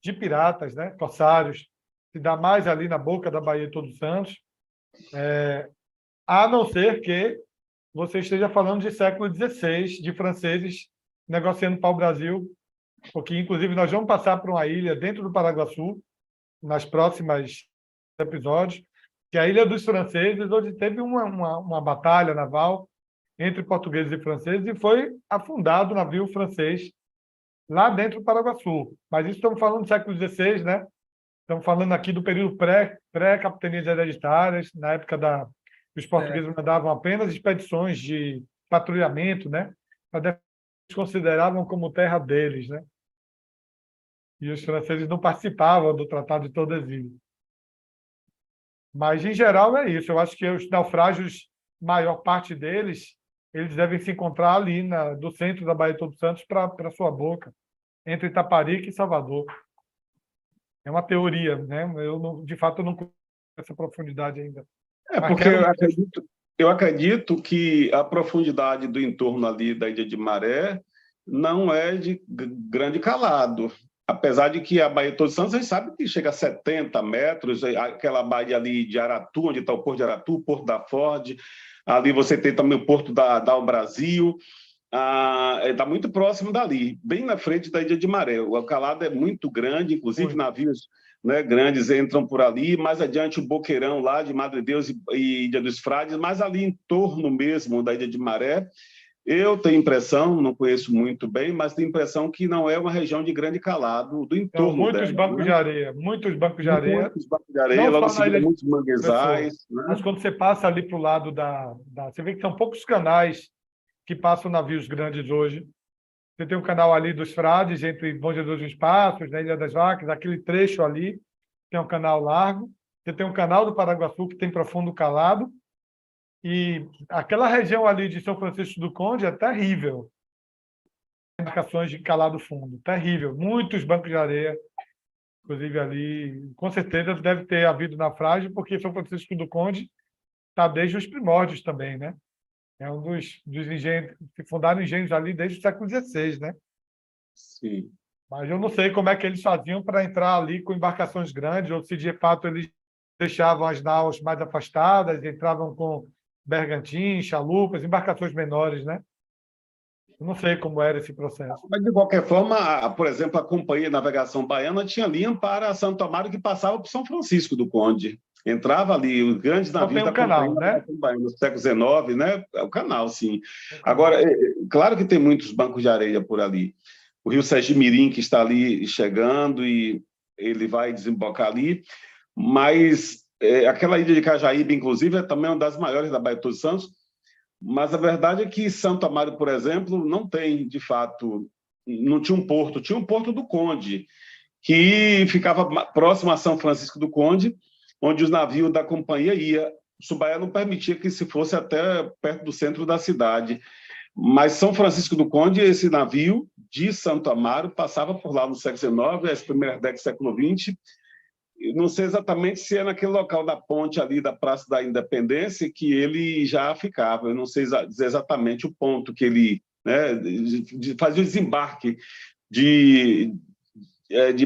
de piratas, né, corsários, se dá mais ali na boca da Baía de Todos os Santos, a não ser que você esteja falando de século XVI, de franceses negociando para o Brasil, porque, inclusive, nós vamos passar por uma ilha dentro do Paraguaçu, nas próximas episódios, que é a Ilha dos Franceses, onde teve uma batalha naval entre portugueses e franceses e foi afundado o navio francês lá dentro do Paraguaçu. Mas isso estamos falando do século XVI, né? Estamos falando aqui do período pré-capitanias hereditárias, na época os portugueses mandavam apenas expedições de patrulhamento, né? Eles consideravam como terra deles, né? E os franceses não participavam do Tratado de Tordesilhas. Mas, em geral, é isso. Eu acho que os naufrágios, maior parte deles, eles devem se encontrar ali do centro da Baía de Todos os Santos para sua boca, entre Itaparica e Salvador. É uma teoria, né? De fato, eu não conheço essa profundidade ainda. Porque eu acredito que a profundidade do entorno ali da Ilha de Maré não é de grande calado. Apesar de que a Baía de Todos os Santos, a gente sabe que chega a 70 metros, aquela baía ali de Aratu, onde está o Porto de Aratu, o Porto da Ford, ali você tem também o Porto da Brasil, está muito próximo dali, bem na frente da Ilha de Maré. O calado é muito grande, inclusive navios, né, grandes entram por ali, mais adiante o Boqueirão lá de Madre Deus e Ilha dos Frades, mas ali em torno mesmo da Ilha de Maré, eu tenho impressão, não conheço muito bem, mas tenho impressão que não é uma região de grande calado do entorno então, muitos dela, bancos né? de areia, muitos bancos de areia. Muitos bancos de areia, logo em seguida muitos manguezais. Né? Mas quando você passa ali para o lado você vê que são poucos canais que passam navios grandes hoje. Você tem um canal ali dos Frades, entre Bom Jesus dos Passos, na Ilha das Vacas, aquele trecho ali, tem um canal largo. Você tem um canal do Paraguaçu, que tem profundo calado. E aquela região ali de São Francisco do Conde é terrível. Indicações de calado fundo, terrível. Muitos bancos de areia, inclusive ali, com certeza deve ter havido naufrágio, porque São Francisco do Conde está desde os primórdios também, né? É um dos engenhos que fundaram engenhos ali desde o século XVI, né? Sim. Mas eu não sei como é que eles faziam para entrar ali com embarcações grandes, ou se de fato eles deixavam as naus mais afastadas, entravam com bergantins, chalupas, embarcações menores, né? Eu não sei como era esse processo. Mas, de qualquer forma, por exemplo, a Companhia de Navegação Baiana tinha linha para Santo Amaro que passava por São Francisco do Conde. Entrava ali os grandes Então navios tem da um Companhia canal, de né? Navegação Baiana, no século XIX, né? É o canal, sim. Um canal. Agora, claro que tem muitos bancos de areia por ali. O rio Sergipe-Mirim, que está ali chegando, e ele vai desembocar ali, mas aquela ilha de Cajaíba, inclusive, é também uma das maiores da Baía de Todos os Santos, mas a verdade é que Santo Amaro, por exemplo, não tem, de fato, não tinha um porto do Conde, que ficava próximo a São Francisco do Conde, onde os navios da companhia iam. O Subaiá não permitia que se fosse até perto do centro da cidade. Mas São Francisco do Conde, esse navio de Santo Amaro, passava por lá no século XIX, as primeiras décadas do século XX. Não sei exatamente se é naquele local da ponte ali da Praça da Independência que ele já ficava. Eu não sei dizer exatamente o ponto que ele, né, fazia o desembarque de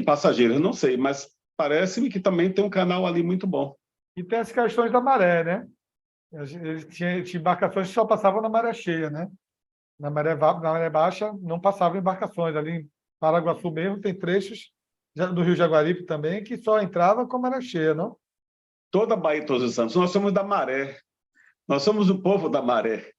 passageiros. Eu não sei, mas parece-me que também tem um canal ali muito bom. E tem as questões da maré, né? Eles tinham embarcações que só passavam na maré cheia, né? Na maré baixa não passavam embarcações. Ali em Paraguaçu mesmo tem trechos do Rio Jaguaribe também que só entrava com maré cheia, não? Toda a Bahia de Todos os Santos, nós somos da maré. Nós somos o povo da maré.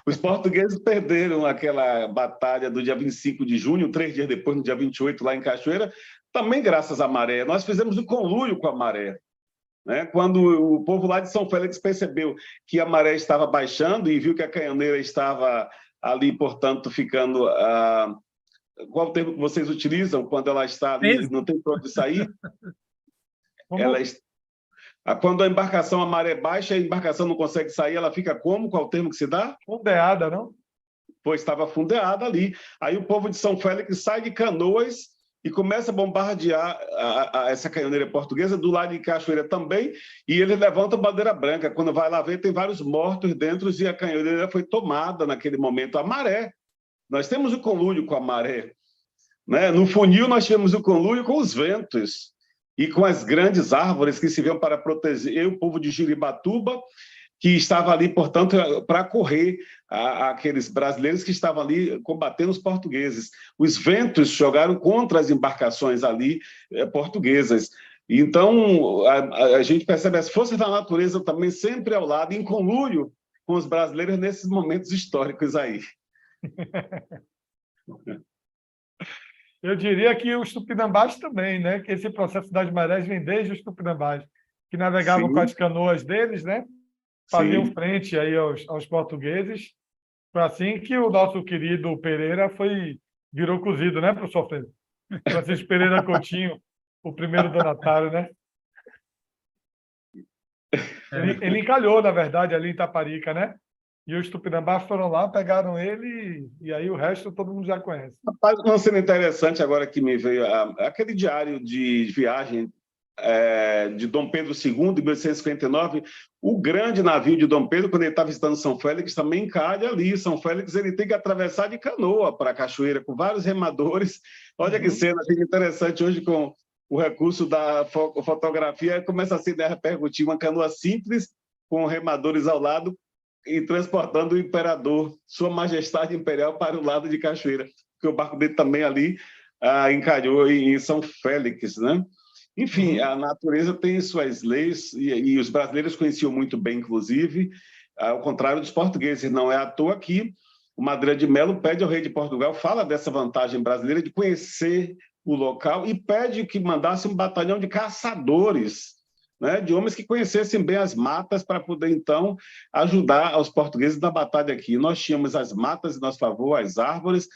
Os portugueses perderam aquela batalha do dia 25 de junho, 3 dias depois, no dia 28, lá em Cachoeira, também graças à maré. Nós fizemos um conluio com a maré. Né? Quando o povo lá de São Félix percebeu que a maré estava baixando e viu que a canhoneira estava ali, portanto, ficando... qual o termo que vocês utilizam quando ela está ali, não tem para onde sair? Ela está... Quando a embarcação, a maré baixa, a embarcação não consegue sair, ela fica como? Qual o termo que se dá? Fundeada, não? Pois estava fundeada ali. Aí o povo de São Félix sai de Canoas e começa a bombardear essa canhoneira portuguesa, do lado de Cachoeira também, e eles levantam bandeira branca. Quando vai lá ver, tem vários mortos dentro e a canhoneira foi tomada naquele momento. A maré. Nós temos o conluio com a maré. Né? No funil, nós tivemos o conluio com os ventos e com as grandes árvores que se viam para proteger o povo de Jiribatuba, que estava ali, portanto, para correr aqueles brasileiros que estavam ali combatendo os portugueses. Os ventos jogaram contra as embarcações ali portuguesas. Então, a gente percebe as forças da natureza também sempre ao lado, em conluio com os brasileiros nesses momentos históricos aí. Eu diria que os tupinambás também, né? Que esse processo das marés vem desde os tupinambás, que navegavam Sim. com as canoas deles, né? Faziam Sim. frente aí aos portugueses. Foi assim que o nosso querido Pereira virou cozido, né, professor Freire? Francisco Pereira Coutinho, o primeiro donatário, né? Ele encalhou, na verdade, ali em Itaparica, né? E os tupinambás foram lá, pegaram ele, e aí o resto todo mundo já conhece. Rapaz, uma cena interessante agora que me veio, aquele diário de viagem de Dom Pedro II, de 1859, o grande navio de Dom Pedro, quando ele está visitando São Félix, também encalha ali. São Félix ele tem que atravessar de canoa para a Cachoeira, com vários remadores. Olha que cena interessante hoje com o recurso da fotografia, começa a se repercutir uma canoa simples, com remadores ao lado, e transportando o imperador, Sua Majestade Imperial, para o lado de Cachoeira, porque o barco dele também ali encalhou em São Félix, né? Enfim, a natureza tem suas leis e os brasileiros conheciam muito bem, inclusive, ao contrário dos portugueses. Não é à toa que o Madeira de Melo pede ao rei de Portugal, fala dessa vantagem brasileira de conhecer o local e pede que mandasse um batalhão de caçadores, né, de homens que conhecessem bem as matas para poder, então, ajudar os portugueses na batalha aqui. Nós tínhamos as matas em nosso favor, as árvores,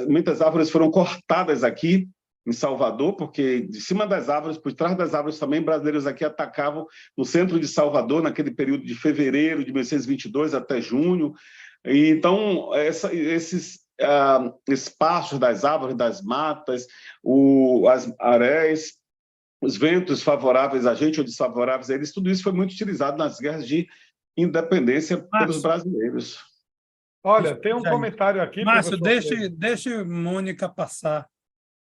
muitas árvores foram cortadas aqui em Salvador, porque de cima das árvores, por trás das árvores também, brasileiros aqui atacavam no centro de Salvador, naquele período de fevereiro de 1822 até junho. E, então, esses espaços das árvores, das matas, as areias, os ventos favoráveis a gente ou desfavoráveis a eles, tudo isso foi muito utilizado nas guerras de independência pelos brasileiros. Olha, tem um Jair. comentário aqui, Márcio, professor Freire. deixa Mônica passar.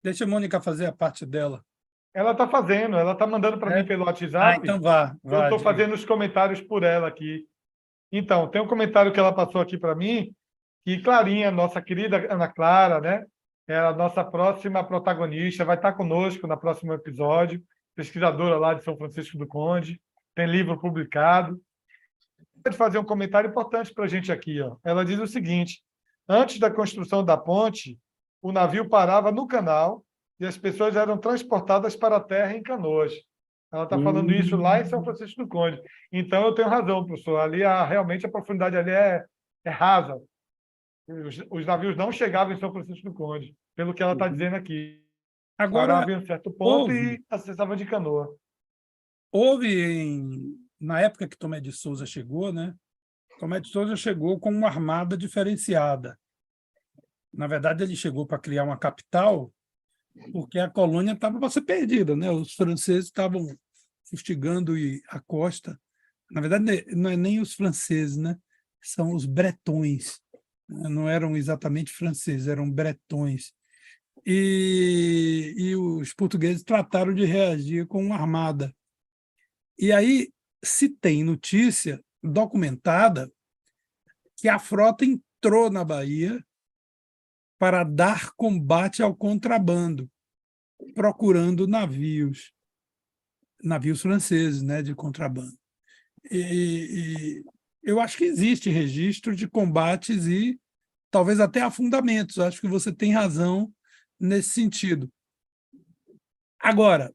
Deixa a Mônica fazer a parte dela. Ela está fazendo, ela está mandando para É? mim pelo Ah, WhatsApp. então vá. Eu estou diga. fazendo os comentários por ela aqui. Então, tem um comentário que ela passou aqui para mim, que Clarinha, nossa querida Ana Clara, né? É a nossa próxima protagonista, vai estar conosco no próximo episódio, pesquisadora lá de São Francisco do Conde, tem livro publicado. Pode fazer um comentário importante para a gente aqui. Ó. Ela diz o seguinte: antes da construção da ponte, o navio parava no canal e as pessoas eram transportadas para a terra em canoas. Ela está falando isso lá em São Francisco do Conde. Então, eu tenho razão, professor. Ali, realmente, a profundidade ali é rasa. Os navios não chegavam em São Francisco do Conde, pelo que ela está dizendo aqui. Agora, Parava em um certo ponto houve, e acessava de canoa. na época que Tomé de Souza chegou, né? Tomé de Souza chegou com uma armada diferenciada. Na verdade, ele chegou para criar uma capital porque a colônia estava para ser perdida, né? Os franceses estavam fustigando a costa. Na verdade, não é nem os franceses, né? São os bretões. Não eram exatamente franceses, eram bretões. E os portugueses trataram de reagir com uma armada. E aí se tem notícia documentada que a frota entrou na Bahia para dar combate ao contrabando, procurando navios franceses, né, de contrabando. E eu acho que existe registro de combates e talvez até afundamentos. Acho que você tem razão nesse sentido. Agora,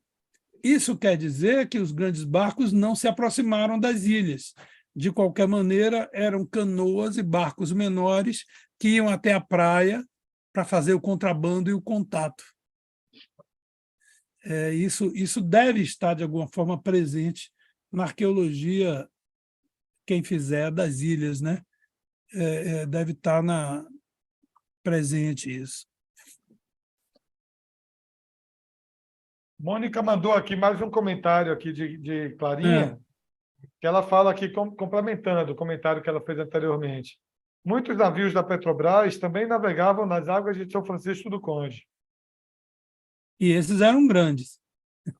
isso quer dizer que os grandes barcos não se aproximaram das ilhas. De qualquer maneira, eram canoas e barcos menores que iam até a praia para fazer o contrabando e o contato. Isso deve estar, de alguma forma, presente na arqueologia, quem fizer, das ilhas, né? Deve estar presente isso. Mônica mandou aqui mais um comentário aqui de Clarinha, que ela fala aqui, complementando o comentário que ela fez anteriormente. Muitos navios da Petrobras também navegavam nas águas de São Francisco do Conde. E esses eram grandes.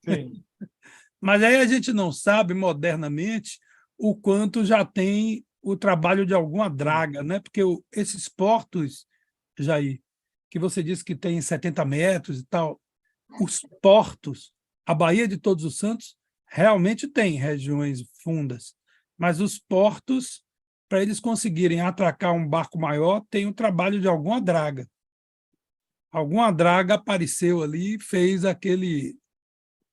Sim. Mas aí a gente não sabe, modernamente, o quanto já tem o trabalho de alguma draga, né? Porque esses portos, Jair, que você disse que tem 70 metros e tal, os portos, a Baía de Todos os Santos, realmente tem regiões fundas, mas os portos, para eles conseguirem atracar um barco maior, tem o trabalho de alguma draga. Alguma draga apareceu ali e fez aquele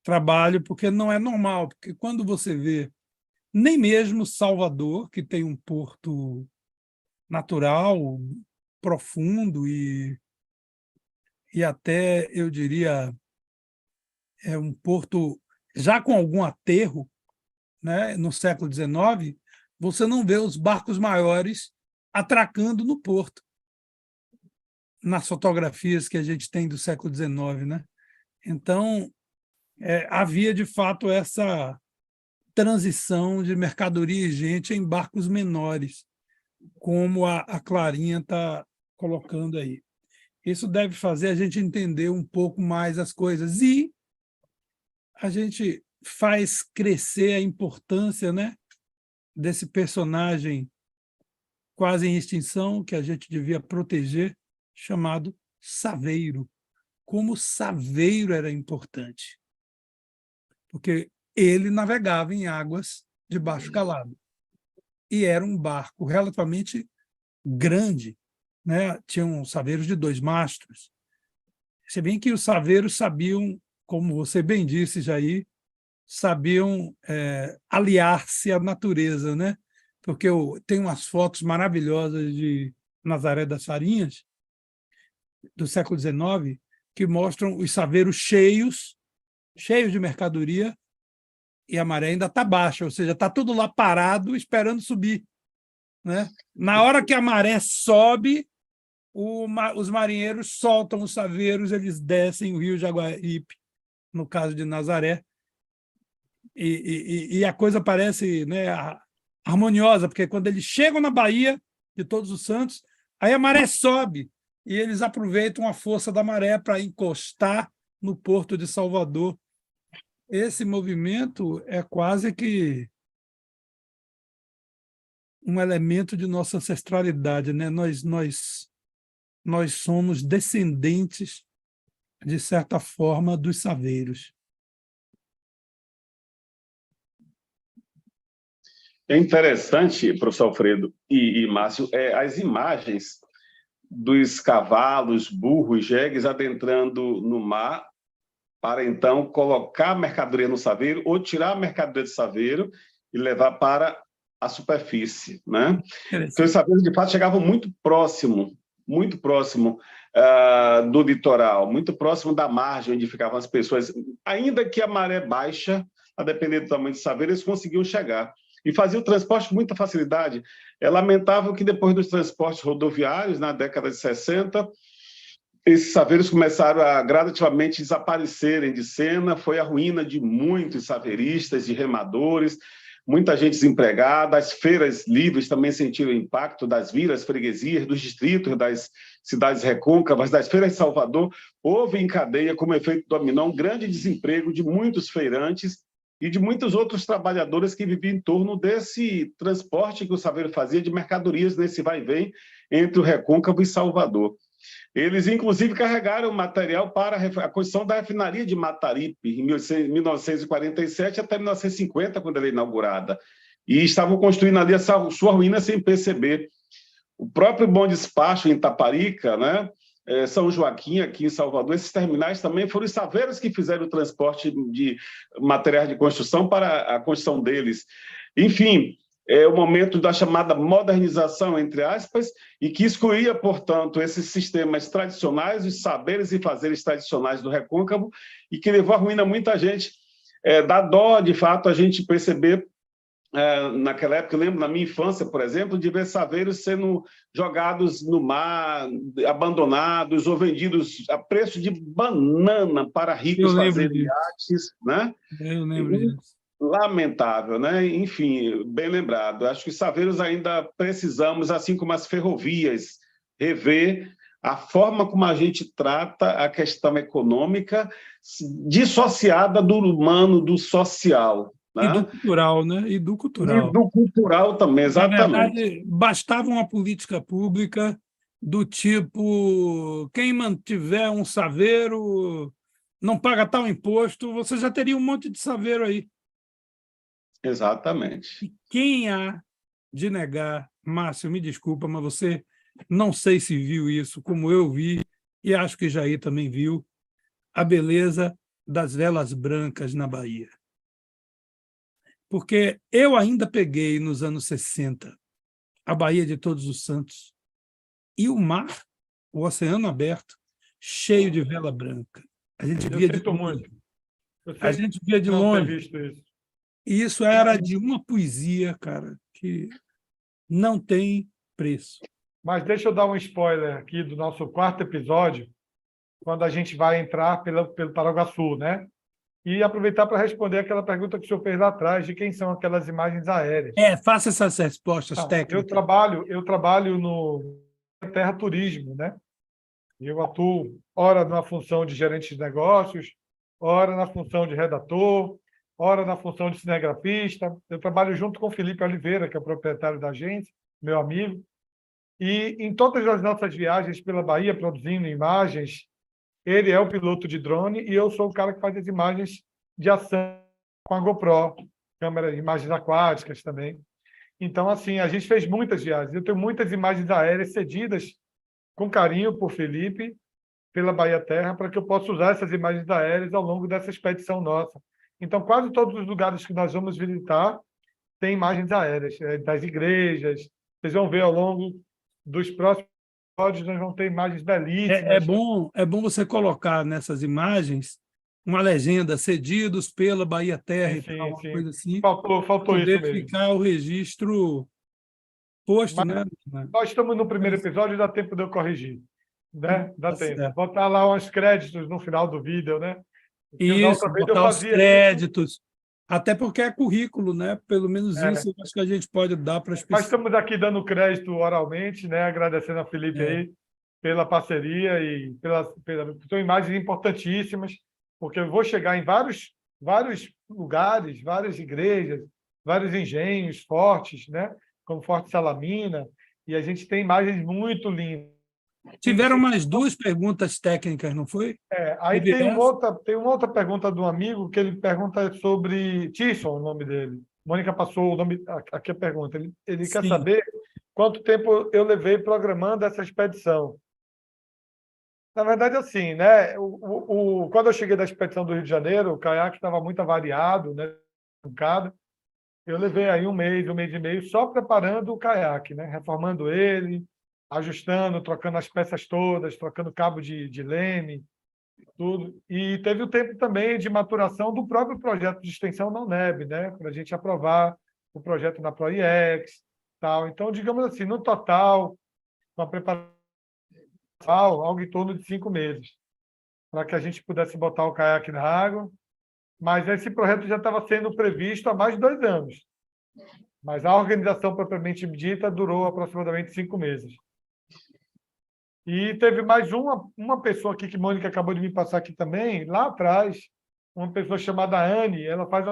trabalho, porque não é normal, porque quando você vê, nem mesmo Salvador, que tem um porto natural, profundo e até, eu diria, é um porto já com algum aterro, né, no século XIX, você não vê os barcos maiores atracando no porto, nas fotografias que a gente tem do século XIX, né? Então, havia, de fato, essa transição de mercadoria e gente em barcos menores, como a Clarinha está colocando aí. Isso deve fazer a gente entender um pouco mais as coisas e a gente faz crescer a importância, né, desse personagem quase em extinção, que a gente devia proteger, chamado Saveiro. Como Saveiro era importante, porque ele navegava em águas de baixo calado e era um barco relativamente grande, né? Tinham saveiros de 2 mastros. Se bem que os saveiros sabiam, como você bem disse, Jair, sabiam aliar-se à natureza, né? Porque tem umas fotos maravilhosas de Nazaré das Farinhas, do século XIX, que mostram os saveiros cheios de mercadoria, e a maré ainda está baixa, ou seja, está tudo lá parado esperando subir, né? Na hora que a maré sobe, os marinheiros soltam os saveiros, eles descem o rio Jaguaribe, no caso de Nazaré, e a coisa parece, né, harmoniosa, porque quando eles chegam na Baía de Todos os Santos, Aí a maré sobe e eles aproveitam a força da maré para encostar no Porto de Salvador. Esse movimento é quase que um elemento de nossa ancestralidade, né? Nós somos descendentes, de certa forma, dos saveiros. É interessante, professor Alfredo e Márcio, as imagens dos cavalos, burros, jegues adentrando no mar para, então, colocar a mercadoria no saveiro ou tirar a mercadoria do saveiro e levar para a superfície, né? Então, os saveiros, de fato, chegavam muito próximo do litoral, muito próximo da margem onde ficavam as pessoas. Ainda que a maré baixa, a depender do tamanho do saveiro, eles conseguiam chegar. E fazia o transporte com muita facilidade. É lamentável que depois dos transportes rodoviários, na década de 60, esses saveiros começaram a gradativamente desaparecerem de cena, foi a ruína de muitos saveiristas, de remadores, muita gente desempregada, as feiras livres também sentiram o impacto das vilas, freguesias, dos distritos, das cidades recôncavas, das feiras de Salvador. Houve em cadeia, como efeito dominó, um grande desemprego de muitos feirantes e de muitos outros trabalhadores que viviam em torno desse transporte que o saveiro fazia de mercadorias nesse vai e vem entre o Recôncavo e Salvador. Eles, inclusive, carregaram material para a construção da refinaria de Mataripe, em 1947 até 1950, quando ela é inaugurada. E estavam construindo ali a sua ruína sem perceber. O próprio Bom Despacho, em Taparica, né? São Joaquim, aqui em Salvador, esses terminais também foram os saveiros que fizeram o transporte de materiais de construção para a construção deles. Enfim, é o momento da chamada modernização, entre aspas, e que excluía, portanto, esses sistemas tradicionais, os saberes e fazeres tradicionais do Recôncavo, e que levou à ruína muita gente. Dá dó, de fato, a gente perceber, naquela época, eu lembro, na minha infância, por exemplo, de ver saveiros sendo jogados no mar, abandonados ou vendidos a preço de banana para ricos fazerem iates, né? Eu lembro disso. Lamentável, né? Enfim, bem lembrado. Acho que os saveiros ainda precisamos, assim como as ferrovias, rever a forma como a gente trata a questão econômica dissociada do humano, do social. Né? E do cultural, né? E do cultural. E do cultural também, exatamente. Na verdade, bastava uma política pública do tipo, quem mantiver um saveiro não paga tal imposto, você já teria um monte de saveiro aí. Exatamente. E quem há de negar, Márcio, me desculpa, mas você não sei se viu isso, como eu vi, e acho que Jair também viu, a beleza das velas brancas na Bahia. Porque eu ainda peguei, nos anos 60, a Baía de Todos os Santos e o mar, o oceano aberto, cheio de vela branca. A gente via de longe. A gente via de longe. E isso era de uma poesia, cara, que não tem preço. Mas deixa eu dar um spoiler aqui do nosso quarto episódio, quando a gente vai entrar pelo Paraguaçu, né? E aproveitar para responder aquela pergunta que o senhor fez lá atrás, de quem são aquelas imagens aéreas. Faça essas respostas técnicas. Eu trabalho no Terra Turismo, né? Eu atuo, ora na função de gerente de negócios, ora na função de redator, ora na função de cinegrafista. Eu trabalho junto com o Felipe Oliveira, que é o proprietário da agência, meu amigo. E em todas as nossas viagens pela Bahia, produzindo imagens, ele é o piloto de drone e eu sou o cara que faz as imagens de ação com a GoPro, câmera, imagens aquáticas também. Então, assim, a gente fez muitas viagens. Eu tenho muitas imagens aéreas cedidas com carinho por Felipe, pela Bahia Terra, para que eu possa usar essas imagens aéreas ao longo dessa expedição nossa. Então, quase todos os lugares que nós vamos visitar têm imagens aéreas, das igrejas. Vocês vão ver ao longo dos próximos episódios, nós vamos ter imagens belíssimas. É bom você colocar nessas imagens uma legenda, cedidos pela Bahia Terra, sim, uma sim. coisa assim. Faltou poder isso mesmo. ficar o registro posto, né? Nós estamos no primeiro episódio, dá tempo de eu corrigir. Né? Dá tempo. Certo. Botar lá uns créditos no final do vídeo, né? Isso, botar os créditos. Até porque é currículo, né? Pelo menos É. isso eu acho que a gente pode dar para as Nós pessoas. estamos aqui dando crédito oralmente, né? Agradecendo a Felipe aí pela parceria e são imagens importantíssimas, porque eu vou chegar em vários lugares, várias igrejas, vários engenhos fortes, né? Como Forte Salamina, e a gente tem imagens muito lindas. Tiveram mais duas perguntas técnicas, não foi? Aí Teve essa? tem uma outra pergunta do amigo que ele pergunta sobre Tisson, o nome dele. Mônica passou o nome aqui a pergunta. Ele quer Sim. saber quanto tempo eu levei programando essa expedição. Na verdade, assim, né? Quando eu cheguei da expedição do Rio de Janeiro, o caiaque estava muito avariado, né? Eu levei aí um mês e meio só preparando o caiaque, né? Reformando ele, ajustando, trocando as peças todas, trocando cabo de leme, tudo. E teve o tempo também de maturação do próprio projeto de extensão da UNEB, né? Para a gente aprovar o projeto na ProIEX, tal. Então, digamos assim, no total, com a preparação, algo em torno de 5 meses, para que a gente pudesse botar o caiaque na água. Mas esse projeto já estava sendo previsto há mais de 2 anos. Mas a organização propriamente dita durou aproximadamente 5 meses. E teve mais uma pessoa aqui que Mônica acabou de me passar aqui também, lá atrás, uma pessoa chamada Anne, ela faz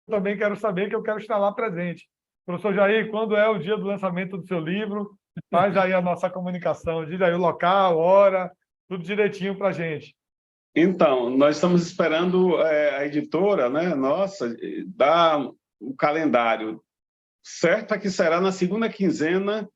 também quero saber que eu quero estar lá presente. Professor Jair, quando é o dia do lançamento do seu livro? Faz aí a nossa comunicação, diz aí o local, hora, tudo direitinho para a gente. Então, nós estamos esperando a editora, né, nossa, dar o calendário. Certo é que será na segunda quinzena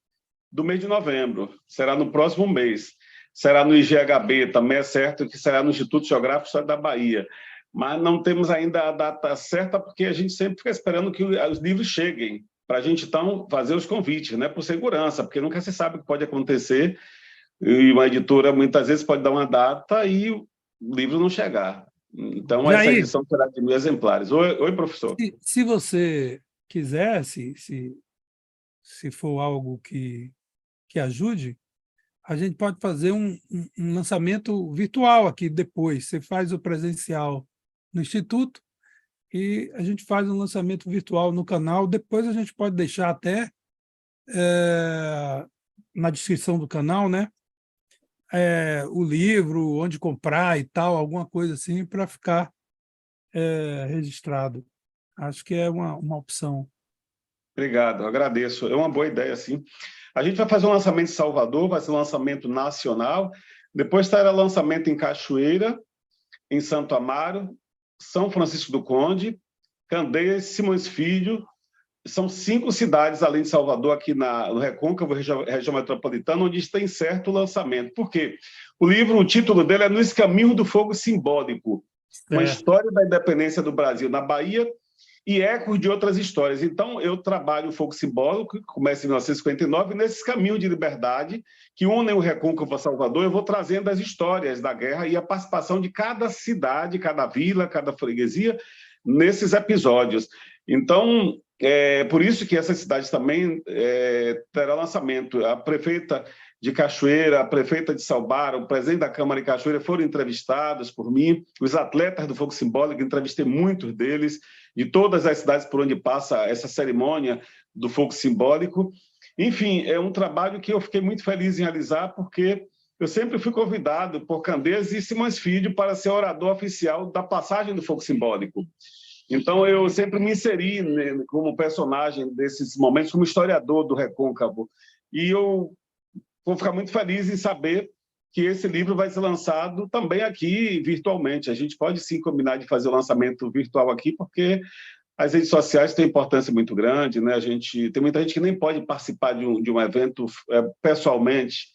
do mês de novembro, será no próximo mês. Será no IGHB, também é certo que será no Instituto Geográfico e História da Bahia. Mas não temos ainda a data certa, porque a gente sempre fica esperando que os livros cheguem, para a gente, então, fazer os convites, né, por segurança, porque nunca se sabe o que pode acontecer, e uma editora, muitas vezes, pode dar uma data e o livro não chegar. Então, essa Jair, edição será de 1.000 exemplares. Oi, professor. se você quiser, se for algo que ajude, a gente pode fazer um lançamento virtual aqui depois. Você faz o presencial no Instituto e a gente faz um lançamento virtual no canal. Depois a gente pode deixar até na descrição do canal, né? O livro, onde comprar e tal, alguma coisa assim, para ficar registrado. Acho que é uma opção. Obrigado, agradeço. É uma boa ideia, sim. A gente vai fazer um lançamento em Salvador, vai ser um lançamento nacional, depois terá lançamento em Cachoeira, em Santo Amaro, São Francisco do Conde, Candeias, Simões Filho. São 5 cidades, além de Salvador, aqui no Recôncavo, região metropolitana, onde está incerto o lançamento. Por quê? O título dele é Nos Caminhos do Fogo Simbólico, uma história da independência do Brasil na Bahia e ecos de outras histórias. Então, eu trabalho o fogo simbólico, que começa em 1959, e nesses caminhos de liberdade que unem o Recôncavo a Salvador, eu vou trazendo as histórias da guerra e a participação de cada cidade, cada vila, cada freguesia, nesses episódios. Então, por isso que essas cidades também terão lançamento. A prefeita de Cachoeira, a prefeita de Salbar, o presidente da Câmara de Cachoeira foram entrevistados por mim, os atletas do Fogo Simbólico, entrevistei muitos deles, de todas as cidades por onde passa essa cerimônia do Fogo Simbólico. Enfim, é um trabalho que eu fiquei muito feliz em realizar, porque eu sempre fui convidado por Candeias e Simões Filho para ser orador oficial da passagem do Fogo Simbólico. Então, eu sempre me inseri, né, como personagem desses momentos, como historiador do Recôncavo. E eu vou ficar muito feliz em saber que esse livro vai ser lançado também aqui virtualmente. A gente pode sim combinar de fazer o lançamento virtual aqui, porque as redes sociais têm importância muito grande, né? Tem muita gente que nem pode participar de um evento pessoalmente,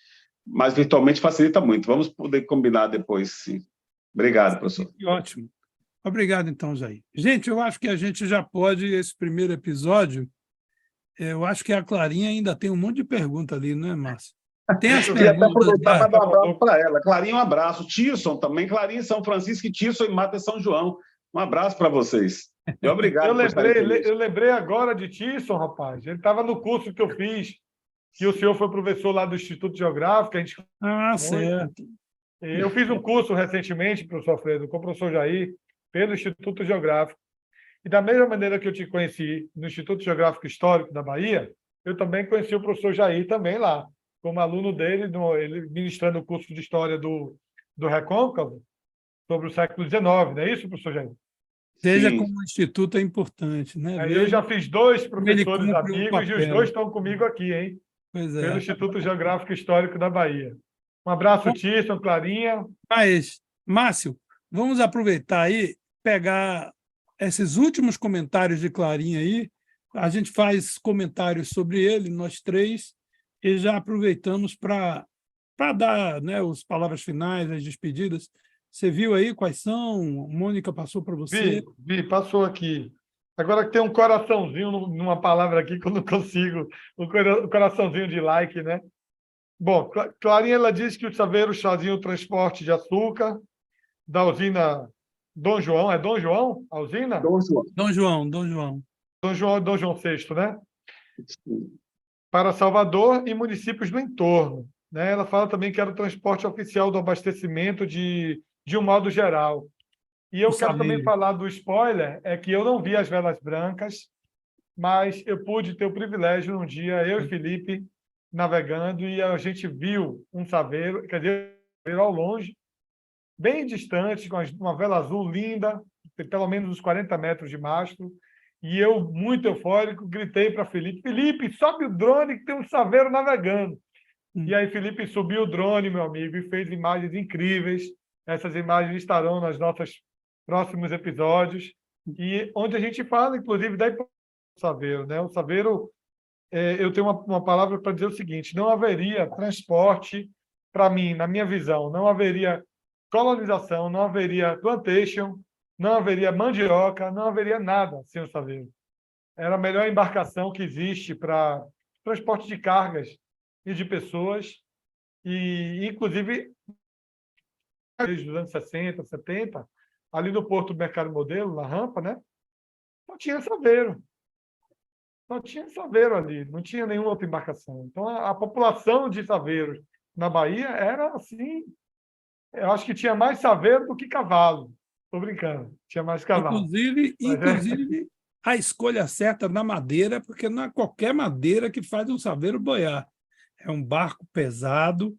mas virtualmente facilita muito. Vamos poder combinar depois, sim. Obrigado, professor. Ótimo. Obrigado, então, Jair. Gente, eu acho que a gente já pode, esse primeiro episódio, eu acho que a Clarinha ainda tem um monte de pergunta ali, não é, Márcio? Tem as Eu queria até perguntas. aproveitar para dar um abraço para ela. Clarinha, um abraço. Tisson também. Clarinha em São Francisco e Tisson em Mata São João. Um abraço para vocês. E obrigado por estarem conosco. Eu lembrei agora de Tisson, rapaz. Ele estava no curso que eu fiz, que o senhor foi professor lá do Instituto Geográfico. Certo. Eu fiz um curso recentemente, professor Alfredo, com o professor Jair, pelo Instituto Geográfico. E da mesma maneira que eu te conheci no Instituto Geográfico Histórico da Bahia, eu também conheci o professor Jair também lá, como aluno dele, ele ministrando o curso de História do Recôncavo, sobre o século XIX, não é isso, professor Jair? Veja Sim. como o Instituto é importante, né? Aí eu Veja já fiz 2 como ele professores cumpre um amigos e os papel. 2 estão comigo aqui, hein? Pois Pelo é. Instituto Geográfico Histórico da Bahia. Um abraço, Tisson, Clarinha. Mas, Márcio, vamos aproveitar aí, pegar esses últimos comentários de Clarinha aí, a gente faz comentários sobre ele, nós três, e já aproveitamos para dar, né, as palavras finais, as despedidas. Você viu aí quais são? Mônica passou para você. Passou aqui. Agora que tem um coraçãozinho numa palavra aqui que eu não consigo, o coraçãozinho de like, né? Bom, Clarinha, ela diz que o Saveiros faziam o transporte de açúcar da usina Dom João. É Dom João a usina? Dom João. Dom João, Dom João. Dom João VI, né? Para Salvador e municípios do entorno, né? Ela fala também que era o transporte oficial do abastecimento de um modo geral. E eu quero também falar do spoiler, é que eu não vi as velas brancas, mas eu pude ter o privilégio um dia, eu e Felipe, navegando, e a gente viu um saveiro, quer dizer, ao longe, bem distante, com uma vela azul linda, pelo menos uns 40 metros de mastro, e eu, muito eufórico, gritei para Felipe, Felipe, sobe o drone que tem um saveiro navegando. E aí Felipe subiu o drone, meu amigo, e fez imagens incríveis. Essas imagens estarão nos nossos próximos episódios, e onde a gente fala, inclusive, da importância do saveiro, né? O saveiro, eu tenho uma palavra para dizer o seguinte: não haveria transporte, para mim, na minha visão, não haveria colonização, não haveria plantation, não haveria mandioca, não haveria nada sem o saveiro. Era a melhor embarcação que existe para transporte de cargas e de pessoas, e, inclusive, desde os anos 60, 70, ali no Porto do Mercado Modelo, na rampa, né? Só tinha saveiro. Só tinha saveiro ali, não tinha nenhuma outra embarcação. Então, a população de saveiros na Bahia era assim, eu acho que tinha mais saveiro do que cavalo. Estou brincando, tinha mais cavalo. Inclusive, a escolha certa na madeira, porque não é qualquer madeira que faz um saveiro boiar. É um barco pesado,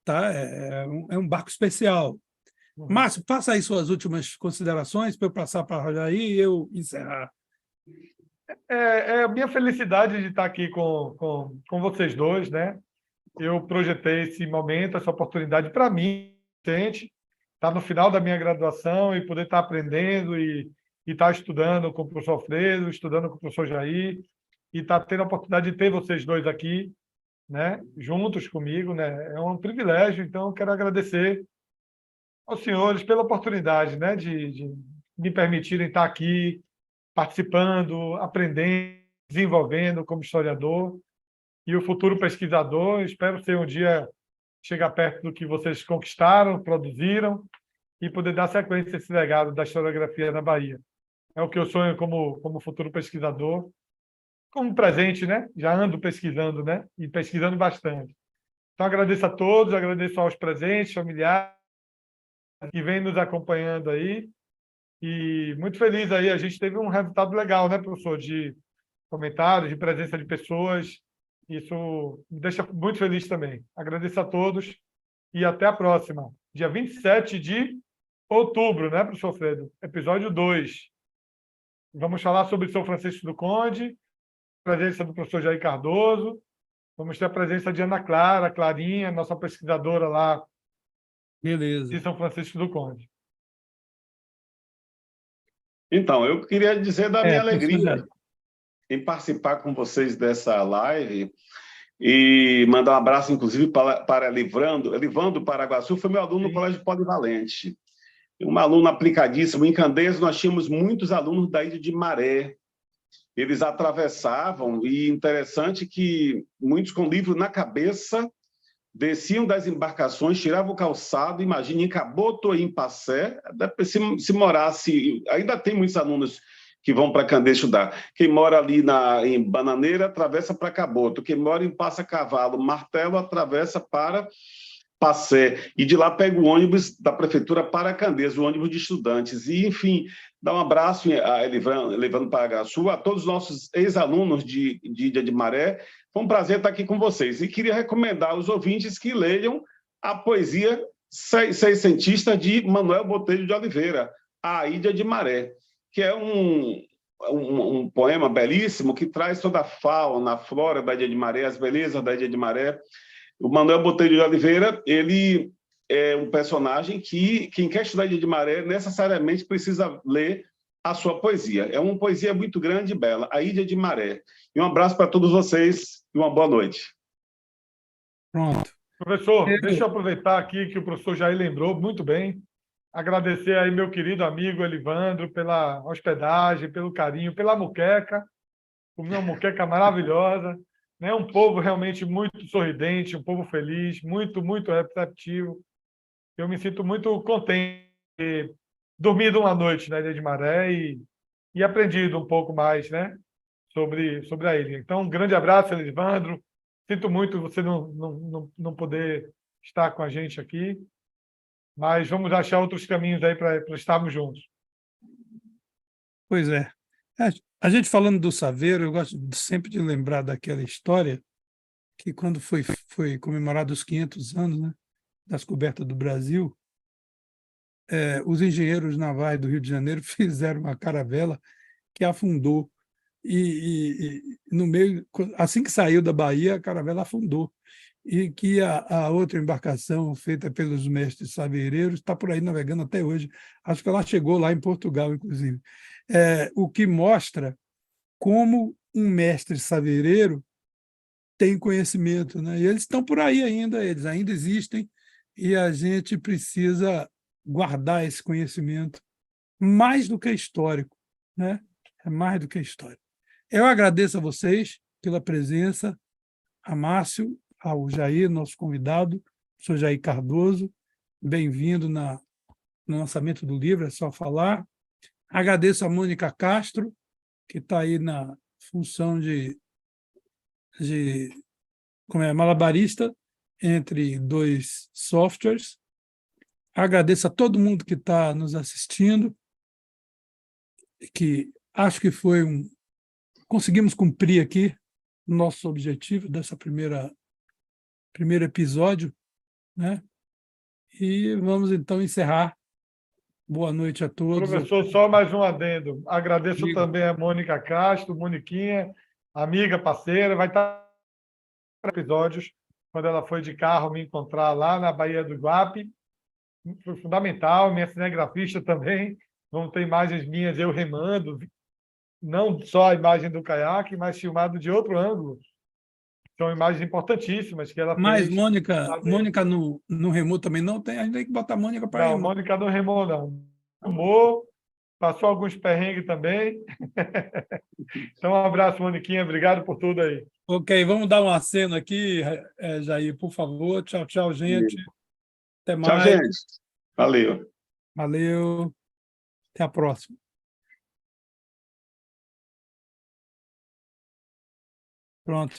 tá? É um barco especial. Márcio, passa aí suas últimas considerações para eu passar para Jair e eu encerrar. É a minha felicidade de estar aqui com vocês dois, né? Eu projetei esse momento, essa oportunidade para mim, gente, estar no final da minha graduação e poder estar aprendendo e estar estudando com o professor Alfredo, estudando com o professor Jair, e estar tendo a oportunidade de ter vocês dois aqui, né? Juntos comigo, né? É um privilégio, então eu quero agradecer aos senhores pela oportunidade, né? De me permitirem estar aqui, participando, aprendendo, desenvolvendo como historiador e o futuro pesquisador. Espero ser um dia chegar perto do que vocês conquistaram, produziram e poder dar sequência a esse legado da historiografia na Bahia. É o que eu sonho como futuro pesquisador, como presente, né? Já ando pesquisando, né? E pesquisando bastante. Então, agradeço a todos, agradeço aos presentes, familiares que vêm nos acompanhando aí. E muito feliz aí, a gente teve um resultado legal, né, professor, de comentários, de presença de pessoas. Isso me deixa muito feliz também. Agradeço a todos e até a próxima. Dia 27 de outubro, né, professor Fredo? Episódio 2. Vamos falar sobre São Francisco do Conde, presença do professor Jair Cardoso. Vamos ter a presença de Ana Clara, Clarinha, nossa pesquisadora lá de São Francisco do Conde. Então, eu queria dizer da minha alegria professor. em participar com vocês dessa live e mandar um abraço, inclusive, para Livando Paraguaçu, foi meu aluno no Colégio Polivalente. Um aluno aplicadíssimo. Em Candeias, nós tínhamos muitos alunos da Ilha de Maré. Eles atravessavam, e interessante que muitos com livro na cabeça desciam das embarcações, tiravam o calçado, imagine, em Caboto ou em Passé, se morasse... Ainda tem muitos alunos que vão para Candeias estudar. Quem mora ali em Bananeira, atravessa para Caboto. Quem mora em Passa Cavalo, Martelo, atravessa para Passé, e de lá pega o ônibus da prefeitura para Candeias, o ônibus de estudantes. E, enfim, dá um abraço a Elivandro Paraguaçu, a todos os nossos ex-alunos de Ilha de Maré. Foi um prazer estar aqui com vocês. E queria recomendar aos ouvintes que leiam a poesia seiscentista de Manuel Botelho de Oliveira, A Ilha de Maré, que é um poema belíssimo que traz toda a fauna, a flora da Ilha de Maré, as belezas da Ilha de Maré. O Manuel Botelho de Oliveira, ele é um personagem que quem quer estudar Ilha de Maré necessariamente precisa ler a sua poesia. É uma poesia muito grande e bela, A Ilha de Maré. E um abraço para todos vocês e uma boa noite. Pronto. Professor, deixa eu aproveitar aqui que o professor Jair lembrou muito bem. Agradecer aí meu querido amigo Elivandro pela hospedagem, pelo carinho, pela muqueca. Comi uma muqueca maravilhosa. Né? Um povo realmente muito sorridente, um povo feliz, muito, muito receptivo. Eu me sinto muito contente de ter dormido uma noite na Ilha de Maré e aprendido um pouco mais, né, sobre a ilha. Então, um grande abraço, Elivandro. Sinto muito você não poder estar com a gente aqui, mas vamos achar outros caminhos aí para estarmos juntos. Pois é. A gente falando do Saveiro, eu gosto sempre de lembrar daquela história que quando foi comemorado os 500 anos, né, da descoberta do Brasil, os engenheiros navais do Rio de Janeiro fizeram uma caravela que afundou. E no meio, assim que saiu da Bahia, a caravela afundou. E que a outra embarcação feita pelos mestres saveireiros está por aí navegando até hoje. Acho que ela chegou lá em Portugal, inclusive. O que mostra como um mestre saveireiro tem conhecimento, né? E eles estão por aí ainda, eles ainda existem, e a gente precisa guardar esse conhecimento mais do que histórico, né? É mais do que histórico. Eu agradeço a vocês pela presença, a Márcio, ao Jair, nosso convidado, sou Jair Cardoso, bem-vindo no lançamento do livro, é só falar. Agradeço a Mônica Castro, que está aí na função de malabarista entre dois softwares. Agradeço a todo mundo que está nos assistindo, que acho que conseguimos cumprir aqui o nosso objetivo dessa primeiro episódio, né? E vamos então encerrar. Boa noite a todos. Professor, só mais um adendo. Agradeço também a Mônica Castro, Moniquinha, amiga, parceira, vai estar nos episódios, quando ela foi de carro me encontrar lá na Baía do Iguape. Foi fundamental, minha cinegrafista também. Vão ter imagens minhas, eu remando, não só a imagem do caiaque, mas filmado de outro ângulo. São imagens importantíssimas que ela Mas fez. Mônica no remou também não tem, a gente tem que botar Mônica para remar. Não, Mônica não remou, não. Remou, passou alguns perrengues também. Então, um abraço, Moniquinha. Obrigado por tudo aí. Ok, vamos dar um aceno aqui, Jair, por favor. Tchau, tchau, gente. Até mais. Tchau, gente. Valeu. Valeu. Até a próxima. Pronto.